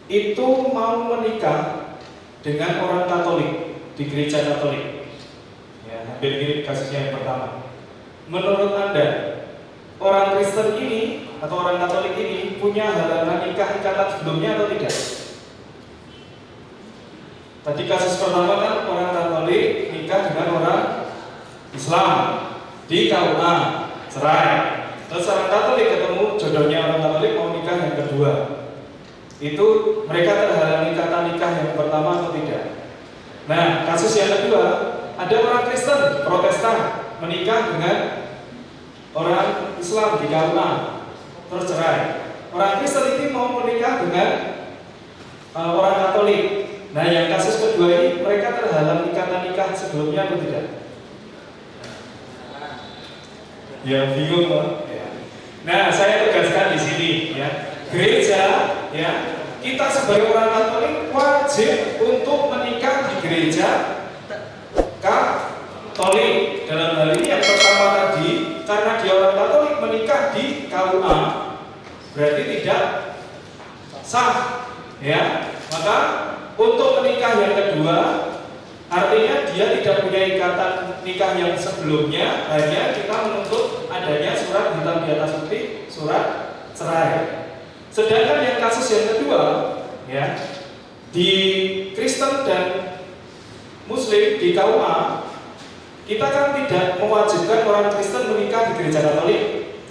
Speaker 1: itu mau menikah dengan orang Katolik di gereja Katolik, ya, hampir mirip kasusnya yang pertama. Menurut Anda, orang Kristen ini atau orang Katolik ini punya halangan nikah ikatan sebelumnya atau tidak? Tadi kasus pertama kan orang Katolik nikah dengan orang Islam di KUA, cerai. Terus orang Katolik ketemu jodohnya orang Katolik mau nikah yang kedua. Itu mereka terhalang ikatan nikah yang pertama atau tidak? Nah, kasus yang kedua, ada orang Kristen Protestan menikah dengan orang Islam di KUA, terus cerai. Orang Kristen ini mau menikah dengan orang Katolik. Nah, yang kasus kedua ini mereka terhalang ikatan nikah sebelumnya atau tidak? Ya, bingung kan? Ya. Nah, saya tegaskan di sini ya. Gereja ya, kita sebagai orang Katolik wajib untuk menikah di gereja Katolik. Dalam hal ini yang pertama tadi, karena dia orang Katolik menikah di KUA, berarti tidak sah ya. Maka untuk menikah yang kedua, artinya dia tidak punya ikatan nikah yang sebelumnya, hanya kita menuntut adanya surat hitam di atas putih, surat cerai. Sedangkan yang kasus yang kedua, ya, di Kristen dan Muslim di KUA, kita kan tidak mewajibkan orang Kristen menikah di gereja Katolik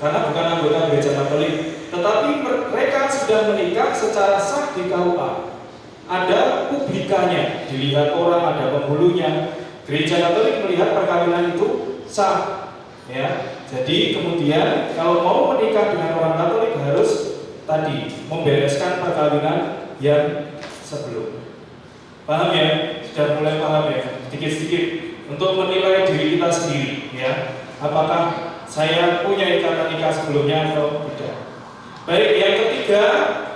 Speaker 1: karena bukan anggota gereja Katolik, tetapi mereka sudah menikah secara sah di KUA. Ada publikanya, dilihat orang, ada penghulunya. Gereja Katolik melihat perkawinan itu sah, ya. Jadi kemudian kalau mau menikah dengan orang Katolik harus tadi membereskan perkawinan yang sebelum. Paham ya? Sudah mulai paham ya? Sedikit-sedikit untuk menilai diri kita sendiri, ya. Apakah saya punya ikatan nikah sebelumnya atau tidak? Baik, yang ketiga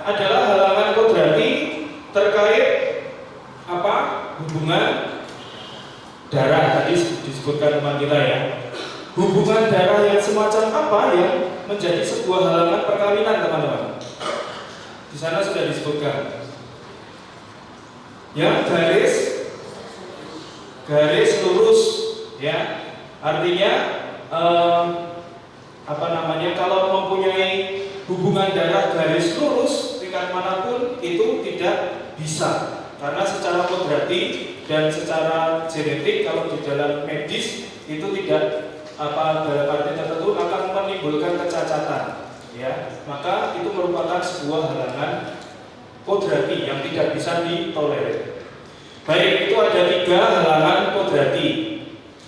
Speaker 1: adalah halangan kodrati terkait apa? Hubungan darah. Tadi disebutkan teman kita ya. Hubungan darah yang semacam apa yang menjadi sebuah halangan perkawinan, teman-teman? Di sana sudah disebutkan. Yang garis lurus, ya. Artinya kalau mempunyai hubungan darah garis lurus tingkat manapun itu tidak bisa, karena secara kodrati dan secara genetik kalau di dalam medis itu tidak dalam arti tertentu akan menimbulkan kecacatan, ya. Maka itu merupakan sebuah halangan kodrati yang tidak bisa ditolerir. Baik, itu ada 3 halangan kodrati.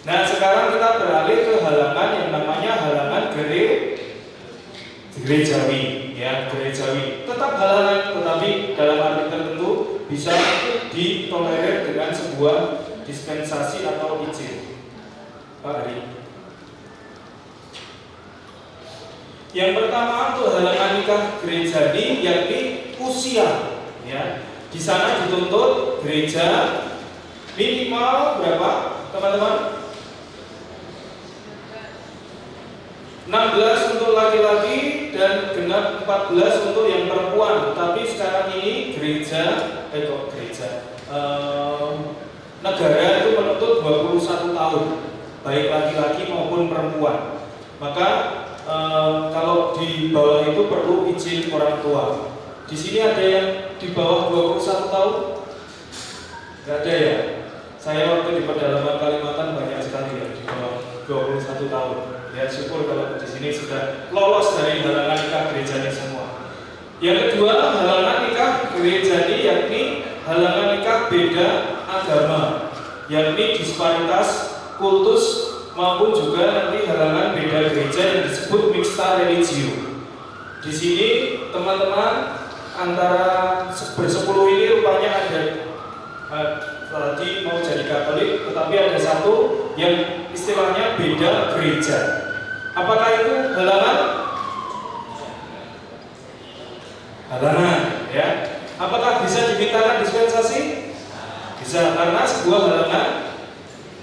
Speaker 1: Nah, sekarang kita beralih ke halangan yang namanya halangan gerejawi, ya, gerejawi. Tetap halangan, tetapi dalam arti tertentu bisa ditolerir dengan sebuah dispensasi atau izin. Pak Hari. Yang pertama untuk halangan nikah gerejawi yakni usia, ya. Di sana dituntut gereja minimal berapa, teman-teman? 16 untuk laki-laki dan genap 14 untuk yang perempuan. Tapi sekarang ini negara itu menuntut 21 tahun, baik laki-laki maupun perempuan. Maka kalau di bawah itu perlu izin orang tua. Di sini ada yang di bawah 21 tahun? Gak ada ya? Saya waktu di pedalaman Kalimantan banyak sekali ya di bawah 21 tahun. Ya, syukur kalau di sini sudah lolos dari halangan nikah gerejani semua. Yang kedua, halangan nikah gerejani yakni halangan nikah beda agama, yakni disparitas kultus maupun juga nanti halangan beda gereja yang disebut mixta religio. Di sini teman-teman antara bersepuluh ini rupanya ada tadi mau jadi Katolik, tetapi ada satu yang istilahnya beda gereja. Apakah itu halangan? Halangan, ya. Apakah bisa dimintakan dispensasi? Bisa, karena sebuah halangan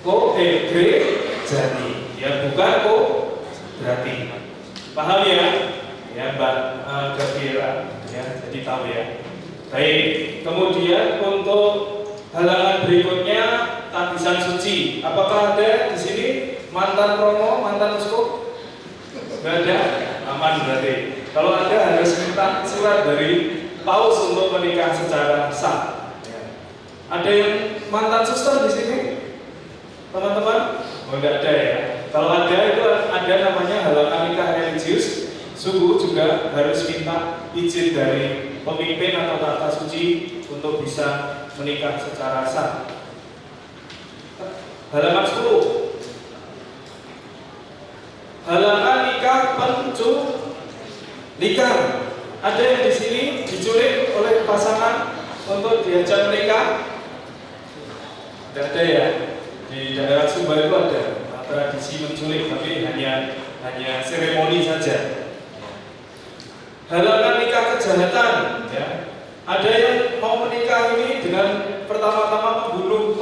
Speaker 1: gerejani, ya, bukan berarti. Paham ya? Ya, Mbak Gabriela, ya, jadi tahu ya. Baik, kemudian untuk halangan berikutnya tabisan suci. Apakah ada di sini mantan romo, mantan uskup? Gak ada. aman berarti. Kalau ada harus minta surat dari paus untuk menikah secara sah. Ada yang mantan suster di sini, teman-teman? Oh, enggak ada ya. Kalau ada itu ada namanya halangan nikah religius. Suku juga harus minta izin dari pemimpin atau tata suci untuk bisa menikah secara sah. Halaman 10. Halangan nikah penculikan. Ada yang di sini diculik oleh pasangan untuk diajak menikah? Tidak ada ya. Di daerah Sumba itu ada tradisi menculik, tapi hanya seremoni saja. Halangan nikah kejahatan, ya. Ada yang mau menikah ini dengan pertama-tama membunuh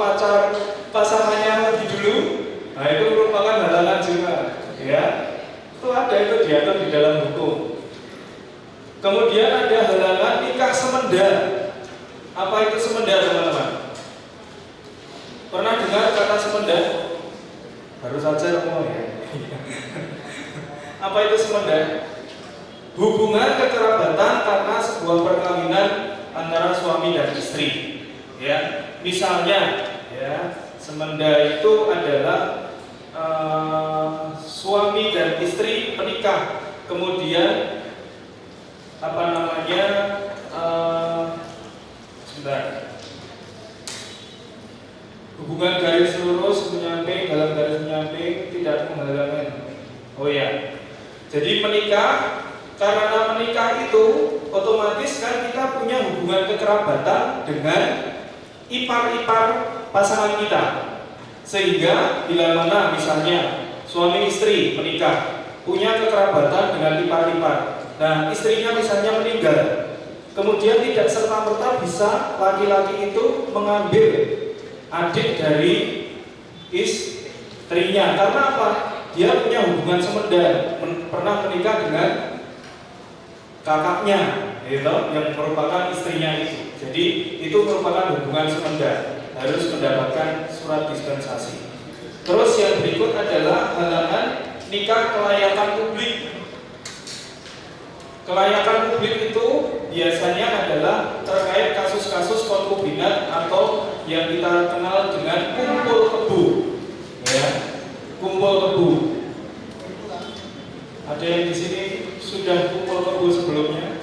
Speaker 1: pasangannya lebih dulu. Nah, itu merupakan halangan juga, ya. Itu ada, itu diatur di dalam hukum. Kemudian ada halangan nikah semenda. Apa itu semenda, teman-teman? Pernah dengar kata semenda? Baru saja ngomong ya. Apa itu semenda? Hubungan kekerabatan karena sebuah perkawinan antara suami dan istri. Ya, misalnya, ya, semenda itu adalah suami dan istri menikah, kemudian sebentar. Hubungan garis lurus menyamping dalam garis menyamping tidak menghalangi. Oh ya, jadi menikah. Karena menikah itu otomatis kan kita punya hubungan kekerabatan dengan ipar-ipar pasangan kita. Sehingga bila mana misalnya suami istri menikah, punya kekerabatan dengan ipar-ipar. Nah, istrinya misalnya meninggal, kemudian tidak serta-merta bisa laki-laki itu mengambil adik dari istrinya. Karena apa? Dia punya hubungan semenda, pernah menikah dengan kakaknya, gitu, yang merupakan istrinya itu. Jadi itu merupakan hubungan semenda, harus mendapatkan surat dispensasi. Terus yang berikut adalah halangan nikah kelayakan publik. Kelayakan publik itu biasanya adalah terkait kasus-kasus konkubinat atau yang kita kenal dengan kumpul kebo, ya, kumpul kebo. Ada yang di sini sudah kumpul kebo sebelumnya?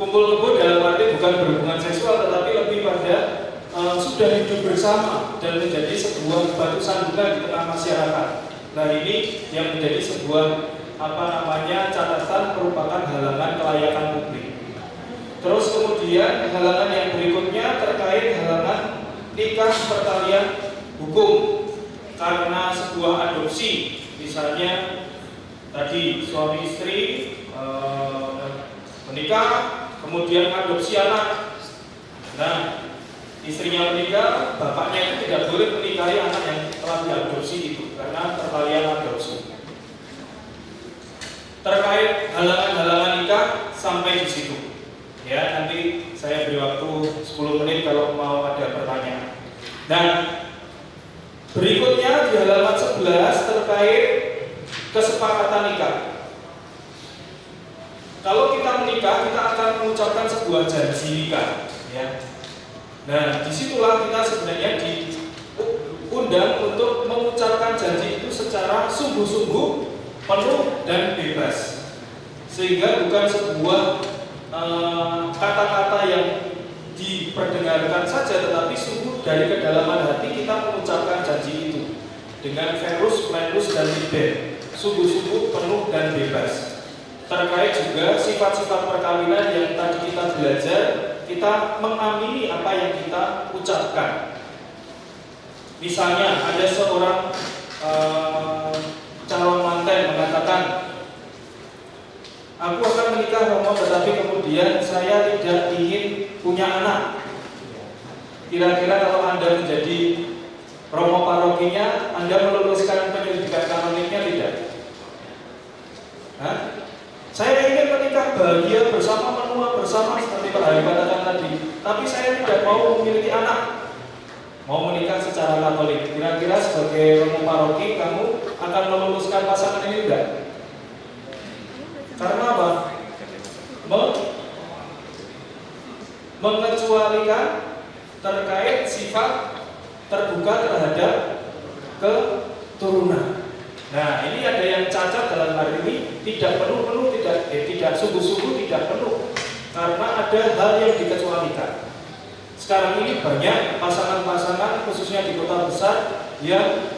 Speaker 1: Kumpul kebo dalam arti bukan berhubungan seksual, tetapi lebih pada sudah hidup bersama dan menjadi sebuah batu sandungan di tengah masyarakat. Nah, ini yang menjadi sebuah catatan merupakan halangan kelayakan publik. Terus kemudian halangan yang berikutnya terkait halangan nikah perkalian hukum karena sebuah adopsi, misalnya tadi suami istri menikah, kemudian adopsi anak. Nah, istrinya meninggal, bapaknya itu tidak boleh menikahi anak yang telah diadopsi itu karena perkalian adopsi. Terkait halangan-halangan nikah sampai di situ. Ya, nanti saya beri waktu 10 menit kalau mau ada pertanyaan. Dan berikutnya di halaman 11 terkait kesepakatan nikah. Kalau kita menikah, kita akan mengucapkan sebuah janji nikah, ya. Nah, disitulah kita sebenarnya diundang untuk mengucapkan janji itu secara sungguh-sungguh, penuh dan bebas, sehingga bukan sebuah kata-kata yang diperdengarkan saja, tetapi sungguh dari kedalaman hati kita mengucapkan janji itu dengan verus, plenus dan liber, sungguh-sungguh penuh dan bebas. Terkait juga sifat-sifat perkawinan yang tadi kita belajar, kita mengamini apa yang kita ucapkan. Misalnya ada seorang calon manten mengatakan, aku akan menikah Romo, tetapi kemudian saya tidak ingin punya anak. Kira-kira kalau Anda menjadi Romo parokinya, Anda meluluskan penyelidikan kanoniknya tidak? Hah? Saya ingin menikah bahagia bersama, menua bersama seperti Pak Hari katakan tadi, tapi saya tidak mau memiliki anak. Mau menikah secara Katolik. Kira-kira sebagai Romo paroki kamu akan meluluskan pasangan ini tidak? Karena apa? Mengecualikan terkait sifat terbuka terhadap keturunan. Nah, ini ada yang cacat dalam hal ini, tidak penuh-penuh, tidak sungguh-sungguh, tidak penuh, karena ada hal yang dikecualikan. Sekarang ini banyak pasangan-pasangan, khususnya di kota besar, yang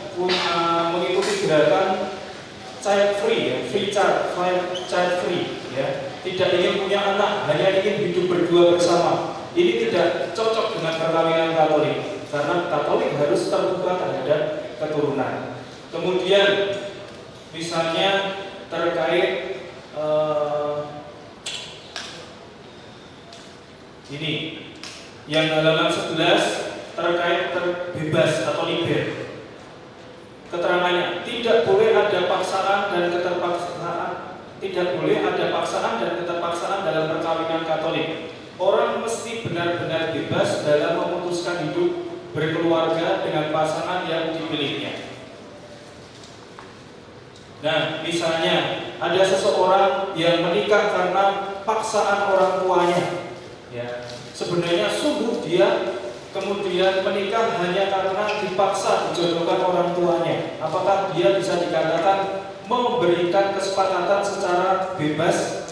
Speaker 1: mengikuti gerakan child free, ya, child free, ya. Tidak ingin punya anak, hanya ingin hidup berdua bersama. Ini tidak cocok dengan perkawinan Katolik, karena Katolik harus terbuka terhadap keturunan. Kemudian misalnya terkait ini yang halaman 11 terkait terbebas atau liber. Keterangannya tidak boleh ada paksaan dan keterpaksaan, tidak boleh ada paksaan dan keterpaksaan dalam perkawinan Katolik. Orang mesti benar-benar bebas dalam memutuskan hidup berkeluarga dengan pasangan yang dipilihnya. Nah, misalnya ada seseorang yang menikah karena paksaan orang tuanya, ya. Sebenarnya sungguh dia kemudian menikah hanya karena dipaksa dijodohkan orang tuanya. Apakah dia bisa dikatakan memberikan kesepakatan secara bebas?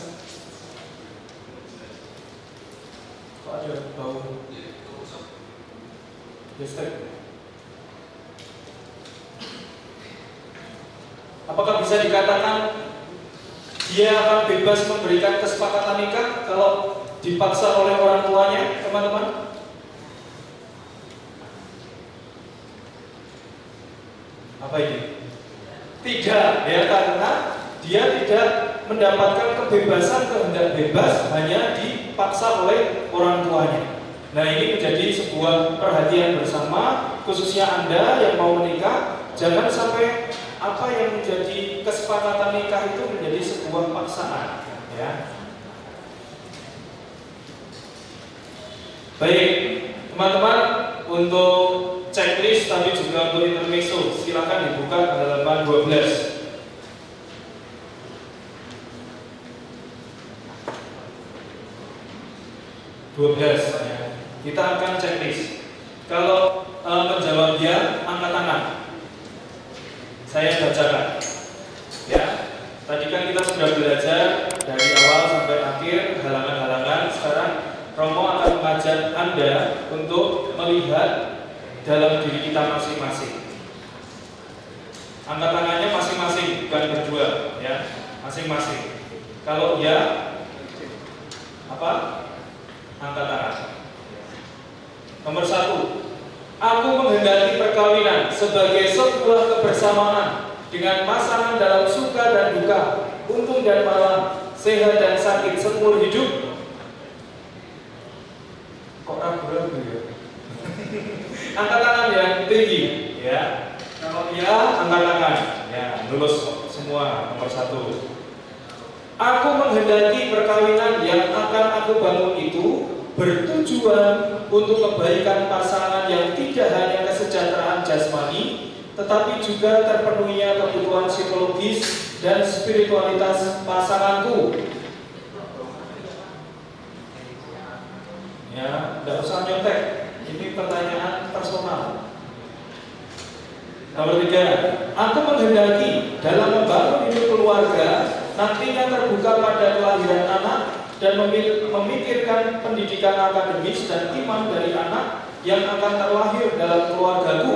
Speaker 1: Kok ada bau listrik? Apakah bisa dikatakan dia akan bebas memberikan kesepakatan nikah kalau dipaksa oleh orang tuanya, teman-teman? Apa ini? Tidak, ya, karena dia tidak mendapatkan kebebasan, kehendak bebas, hanya dipaksa oleh orang tuanya. Nah, ini menjadi sebuah perhatian bersama, khususnya Anda yang mau menikah, jangan sampai apa yang menjadi kesepakatan nikah itu menjadi sebuah paksaan, ya. Baik, teman-teman, untuk checklist tapi juga untuk intermezzo, silakan dibuka ke halaman 12. Ya. Kita akan checklist. Kalau menjawab ya, angkat tangan. Saya bacakan. Ya. Tadi kan kita sudah belajar dari awal sampai akhir halaman-halaman. Sekarang Romo akan mengajak Anda untuk melihat dalam diri kita masing-masing. Angkat tangannya masing-masing, bukan berdua, ya, masing-masing. Kalau ya, apa? Angkat tangan. Nomor 1, aku menghendaki perkawinan sebagai sebuah kebersamaan dengan pasangan dalam suka dan duka, untung dan malang, sehat dan sakit seumur hidup. Kok ragu-ragu ya? Angkat tangan yang tinggi, ya. Kalau ya, angkat tangan, ya, lulus semua. Nomor 1. Aku menghendaki perkawinan yang akan aku bangun itu bertujuan untuk kebaikan pasangan yang tidak hanya kesejahteraan jasmani, tetapi juga terpenuhinya kebutuhan psikologis dan spiritualitas pasanganku. Ya, tidak usah nyontek. Ini pertanyaan personal. Nomor 3, aku menghendaki dalam membangun hidup keluarga nantinya terbuka pada kelahiran anak dan memikirkan pendidikan akademis dan iman dari anak yang akan terlahir dalam keluargaku.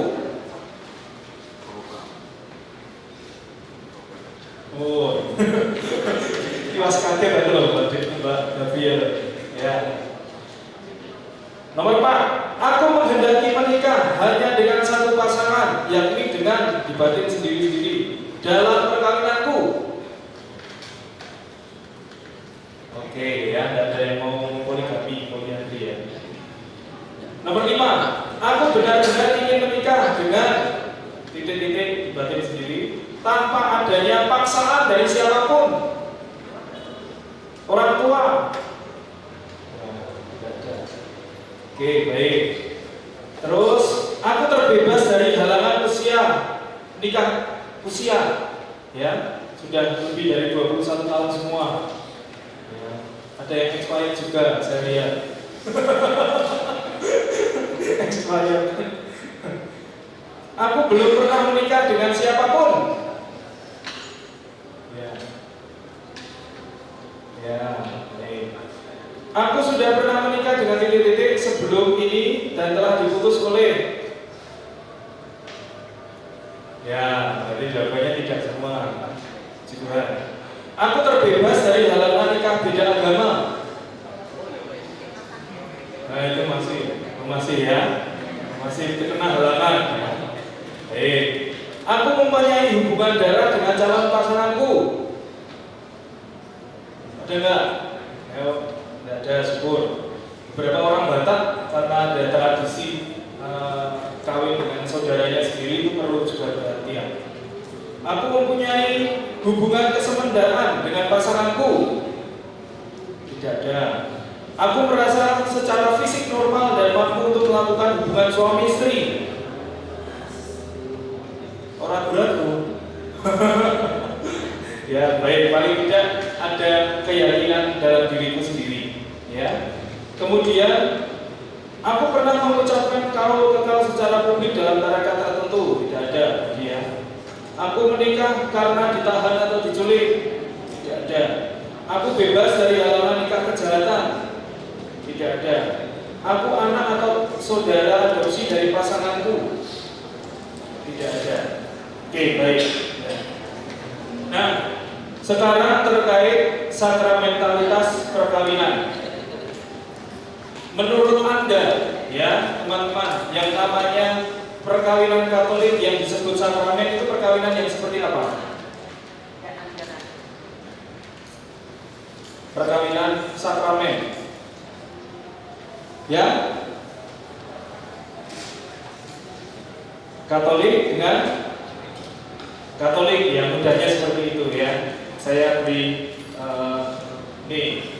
Speaker 1: Oh, kiwas kaget itu loh, Mbak Davia. Ya. Nomor 4, aku menghendaki menikah hanya dengan satu pasangan, yakni dengan dibatin sendiri-sendiri dalam perkawinanku. Oke, ya, tidak ada yang mau poligami, poliandri, ya. Nomor 5, aku benar-benar ingin menikah dengan titik-titik dibatin sendiri tanpa adanya paksaan dari siapapun, orang tua. Oke, baik. Terus, aku terbebas dari halangan usia, nikah usia, ya. sudah lebih dari 21 tahun semua. Ya. Ada yang expired juga, saya lihat. Expired. Aku belum pernah menikah dengan siapapun. Ya. Ya, baik. Aku sudah pernah menikah dengan titik-titik sebelum ini dan telah diputus oleh. Ya, berarti jawabannya tidak semua. Tuhan. Aku terbebas dari halangan nikah beda agama. Nah itu masih ya, masih terkena halangan. Baik. Aku mempunyai hubungan darah dengan calon pasanganku. Ada nggak? Ayo, tidak ada, syukur. Beberapa orang Batak karena ada tradisi kawin dengan saudaranya sendiri itu perlu juga perhatian. Aku mempunyai hubungan kesemendaan dengan pasanganku. Tidak ada. Aku merasa secara fisik normal dan mampu untuk melakukan hubungan suami istri. Orang ragu. Ya baik, paling tidak ada keyakinan dalam diriku sendiri. Ya. Kemudian aku pernah mengucapkan kau kekal secara publik dalam tarakat tertentu. Tidak ada. Ya. Aku menikah karena ditahan atau diculik. Tidak ada. Aku bebas dari halangan nikah kejahatan. Tidak ada. Aku anak atau saudara adopsi dari pasanganku. Tidak ada. Oke, baik. Nah, sekarang terkait sakramentalitas perkawinan. Menurut Anda, ya teman-teman, yang namanya perkawinan Katolik yang disebut sakramen itu perkawinan yang seperti apa? Perkawinan sakramen. Ya? Katolik dengan Katolik, yang mudahnya seperti itu ya. Saya beri nih.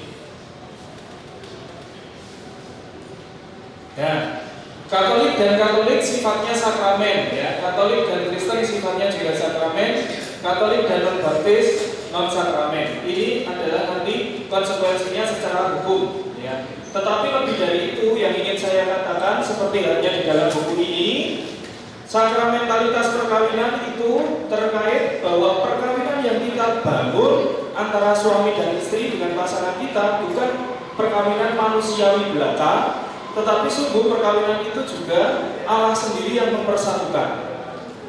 Speaker 1: Ya. Katolik dan Katolik sifatnya sakramen ya. Katolik dan Kristen sifatnya juga sakramen. Katolik dan non-baptis non sakramen. Ini adalah nanti konsekuensinya secara hukum ya. Tetapi lebih dari itu yang ingin saya katakan seperti halnya di dalam buku ini, sakramentalitas perkawinan itu terkait bahwa perkawinan yang kita bangun antara suami dan istri dengan pasangan kita bukan perkawinan manusiawi belaka, tetapi sungguh perkawinan itu juga Allah sendiri yang mempersatukan.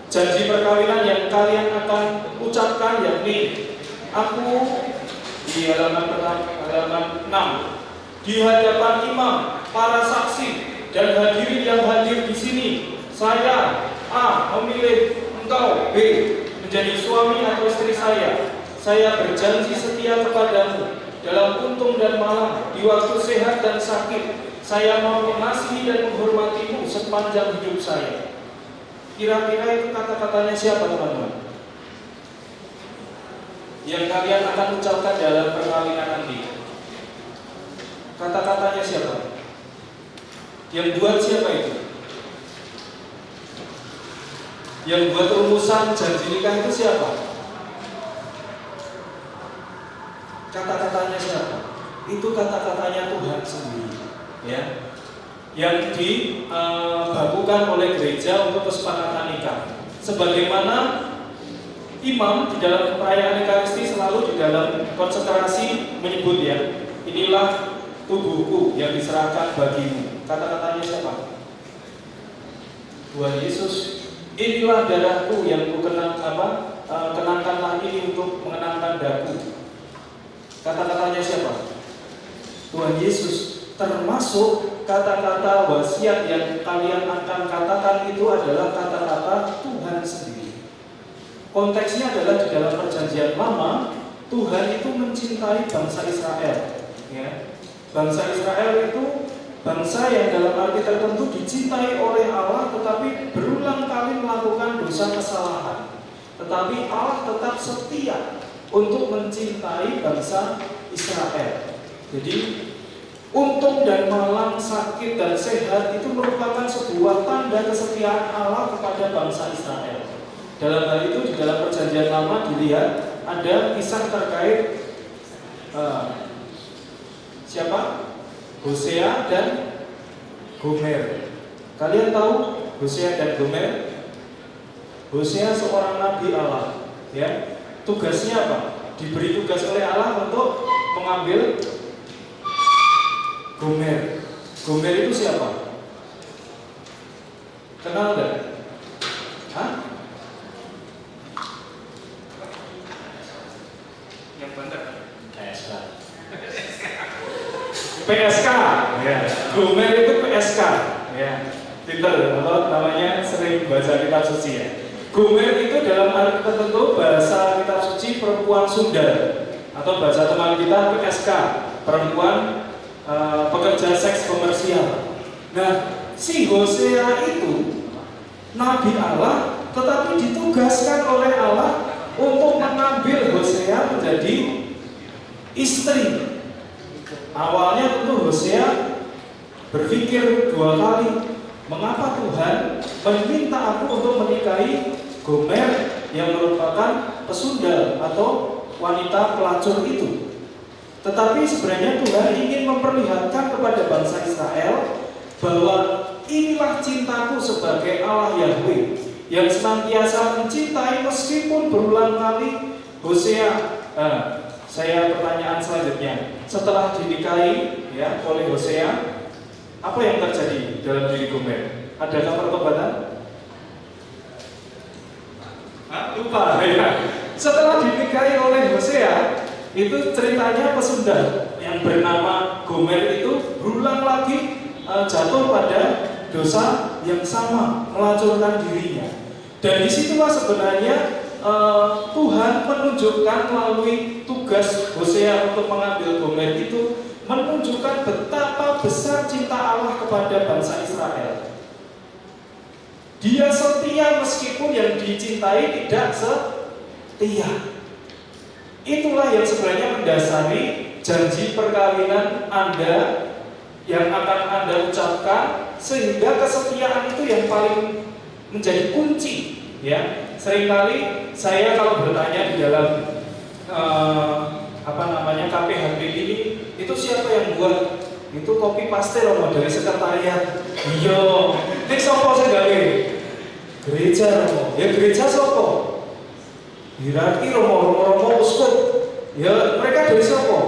Speaker 1: Janji perkawinan yang kalian akan ucapkan yakni aku di halaman 6 di hadapan imam, para saksi dan hadirin yang hadir di sini, saya A memilih engkau B menjadi suami atau istri saya. Saya berjanji setia kepadamu dalam untung dan malang, di waktu sehat dan sakit. Saya mau mengasihi dan menghormatimu sepanjang hidup saya. Kira-kira itu kata-katanya siapa teman-teman? Yang kalian akan ucapkan dalam perkawinan nanti. Kata-katanya siapa? Yang buat siapa itu? Yang buat rumusan janji nikah itu siapa? Kata-katanya siapa? Itu kata-katanya Tuhan sendiri, ya. Yang dibakukan oleh gereja untuk kesepakatan nikah. Sebagaimana imam di dalam perayaan Ekaristi selalu di dalam konsekrasi menyebut ya, inilah tubuhku yang diserahkan bagimu. Kata-katanya siapa? Tuhan Yesus. Inilah darahku yang kenangkanlah ini untuk mengenangkan daku. Kata-katanya siapa? Tuhan Yesus. Termasuk kata-kata wasiat yang kalian akan katakan itu adalah kata-kata Tuhan sendiri. Konteksnya adalah di dalam perjanjian lama, Tuhan itu mencintai bangsa Israel, ya. Bangsa Israel itu bangsa yang dalam arti tertentu dicintai oleh Allah, tetapi berulang kali melakukan dosa kesalahan. Tetapi Allah tetap setia untuk mencintai bangsa Israel. Jadi untung dan malang, sakit dan sehat itu merupakan sebuah tanda kesetiaan Allah kepada bangsa Israel. Dalam hal itu di dalam perjanjian lama dilihat ada kisah terkait siapa? Hosea dan Gomer. Kalian tahu Hosea dan Gomer? Hosea seorang nabi Allah, ya. Tugasnya apa? Diberi tugas oleh Allah untuk mengambil Gomer. Gomer itu siapa? Kenal nggak? Hah?
Speaker 4: Yang benar.
Speaker 1: PSK, ya. Gomer itu PSK, ya. Pinter, kalau namanya sering baca kitab suci ya. Gomer itu dalam arti tertentu bahasa kitab suci perempuan Sunda, atau bahasa teman kita PSK, perempuan pekerja seks komersial. Nah, si Hosea itu nabi Allah, tetapi ditugaskan oleh Allah untuk mengambil Hosea menjadi istri. Awalnya tentu Hosea berpikir 2 kali, mengapa Tuhan meminta aku untuk menikahi Gomer yang merupakan pesundal atau wanita pelacur itu. Tetapi sebenarnya Tuhan ingin memperlihatkan kepada bangsa Israel bahwa inilah cintaku sebagai Allah Yahweh yang senantiasa mencintai meskipun berulang kali Hosea. Saya pertanyaan selanjutnya, setelah dinikahi ya oleh Hosea, apa yang terjadi dalam diri Gomer? Adakah pertobatan? Lupa ya. Setelah dinikahi oleh Hosea, itu ceritanya pesundal yang bernama Gomer itu berulang lagi jatuh pada dosa yang sama, melacurkan dirinya. Dan disitulah sebenarnya Tuhan menunjukkan melalui tugas Hosea untuk mengambil Gomer itu, menunjukkan betapa besar cinta Allah kepada bangsa Israel. Dia setia meskipun yang dicintai tidak setia. Itulah yang sebenarnya mendasari janji perkawinan Anda yang akan Anda ucapkan, sehingga kesetiaan itu yang paling menjadi kunci. Ya, seringkali saya kalau bertanya di dalam KPHB ini, itu siapa yang buat? Itu copy paste loh dari sekretariat. Iya, ini sopo saya gawe? Gereja Romo. Ya gereja sopo? Hierarki Romo uskup. Ya mereka dari sopo?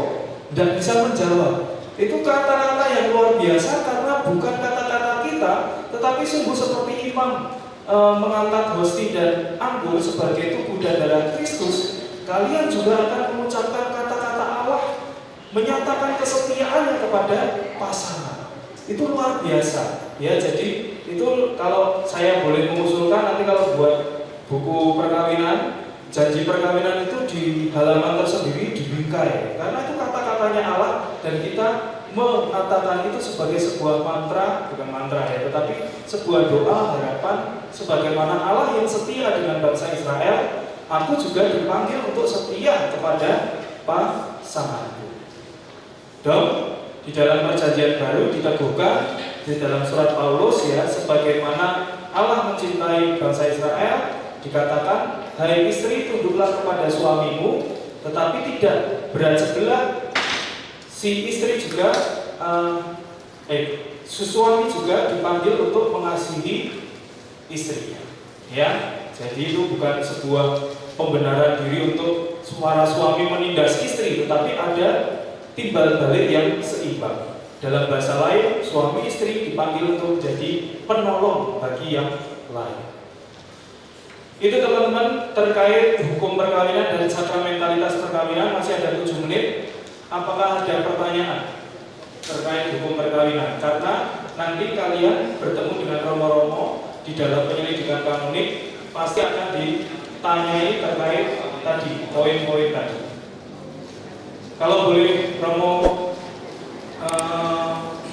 Speaker 1: Dan bisa menjawab. Itu kata-kata yang luar biasa karena bukan kata-kata kita, tetapi sungguh seperti imam mengangkat hosti dan anggur sebagai tubuh dan darah Kristus. Kalian juga akan mengucapkan kata-kata Allah, menyatakan kesetiaannya kepada pasangan. Itu luar biasa. Ya, jadi itu kalau saya boleh mengusulkan, nanti kalau buat buku perkawinan, janji perkawinan itu di halaman tersendiri dibingkai, karena itu kata-katanya Allah dan kita mengatakan itu sebagai sebuah mantra, bukan mantra ya, tetapi sebuah doa harapan sebagaimana Allah yang setia dengan bangsa Israel. Aku juga dipanggil untuk setia kepada pasanganku. Dong, di dalam perjanjian baru diteguhkan di dalam surat Paulus ya, sebagaimana Allah mencintai bangsa Israel, dikatakan, hai istri tunduklah kepada suamimu, tetapi tidak berat sebelah. Si istri juga, suami juga dipanggil untuk mengasihi istrinya. Ya, jadi itu bukan sebuah pembenaran diri untuk para suami menindas istri, tetapi ada timbal balik yang seimbang. Dalam bahasa lain, suami istri dipanggil untuk menjadi penolong bagi yang lain. Itu teman-teman terkait hukum perkawinan dan sakramentalitas perkawinan. Masih ada 7 menit. Apakah ada pertanyaan terkait hukum perkawinan? Karena nanti kalian bertemu dengan romo-romo di dalam penyelidikan kanonik, pasti akan ditanyai terkait tadi, poin-poin tadi. Kalau boleh romo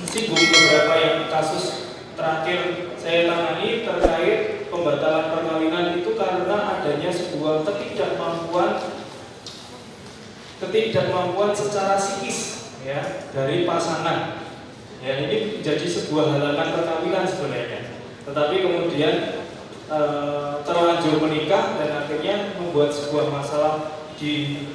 Speaker 1: singgung beberapa yang kasus terakhir saya tangani terkait pembatalan perkawinan itu karena adanya sebuah ketidakmampuan secara psikis ya dari pasangan. Ya, ini menjadi sebuah halangan perkawinan sebenarnya. Tetapi kemudian terlanjur menikah dan akhirnya membuat sebuah masalah di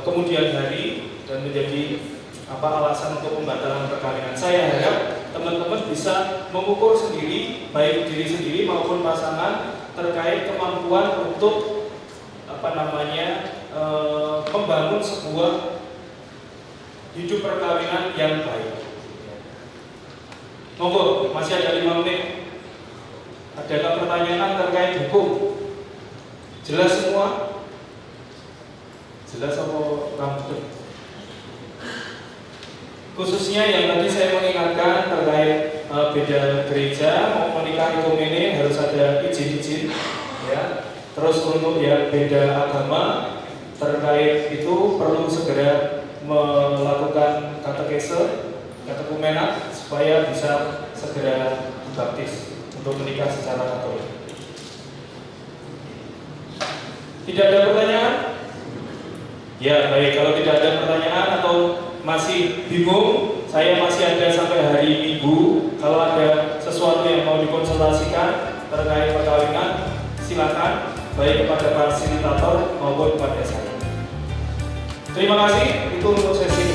Speaker 1: kemudian hari dan menjadi alasan untuk pembatalan perkawinan. Saya harap teman-teman bisa mengukur sendiri, baik diri sendiri maupun pasangan, terkait kemampuan untuk membangun sebuah hidup perkawinan yang baik. Monggo, masih ada 5 menit. Adakah pertanyaan terkait hukum? Jelas semua? Jelas apa rambut? Khususnya yang tadi saya mengingatkan terkait beda gereja mau menikah ini harus ada izin-izin, ya. Terus untuk yang beda agama terkait itu perlu segera melakukan katekumenan supaya bisa segera dibaptis untuk menikah secara Katolik. Tidak ada pertanyaan? Ya baik, kalau tidak ada pertanyaan atau masih bingung, saya masih ada sampai hari Minggu. Kalau ada sesuatu yang mau dikonsultasikan terkait perkawinan, silakan baik kepada fasilitator maupun kepada saya. Terima kasih, itu untuk sesi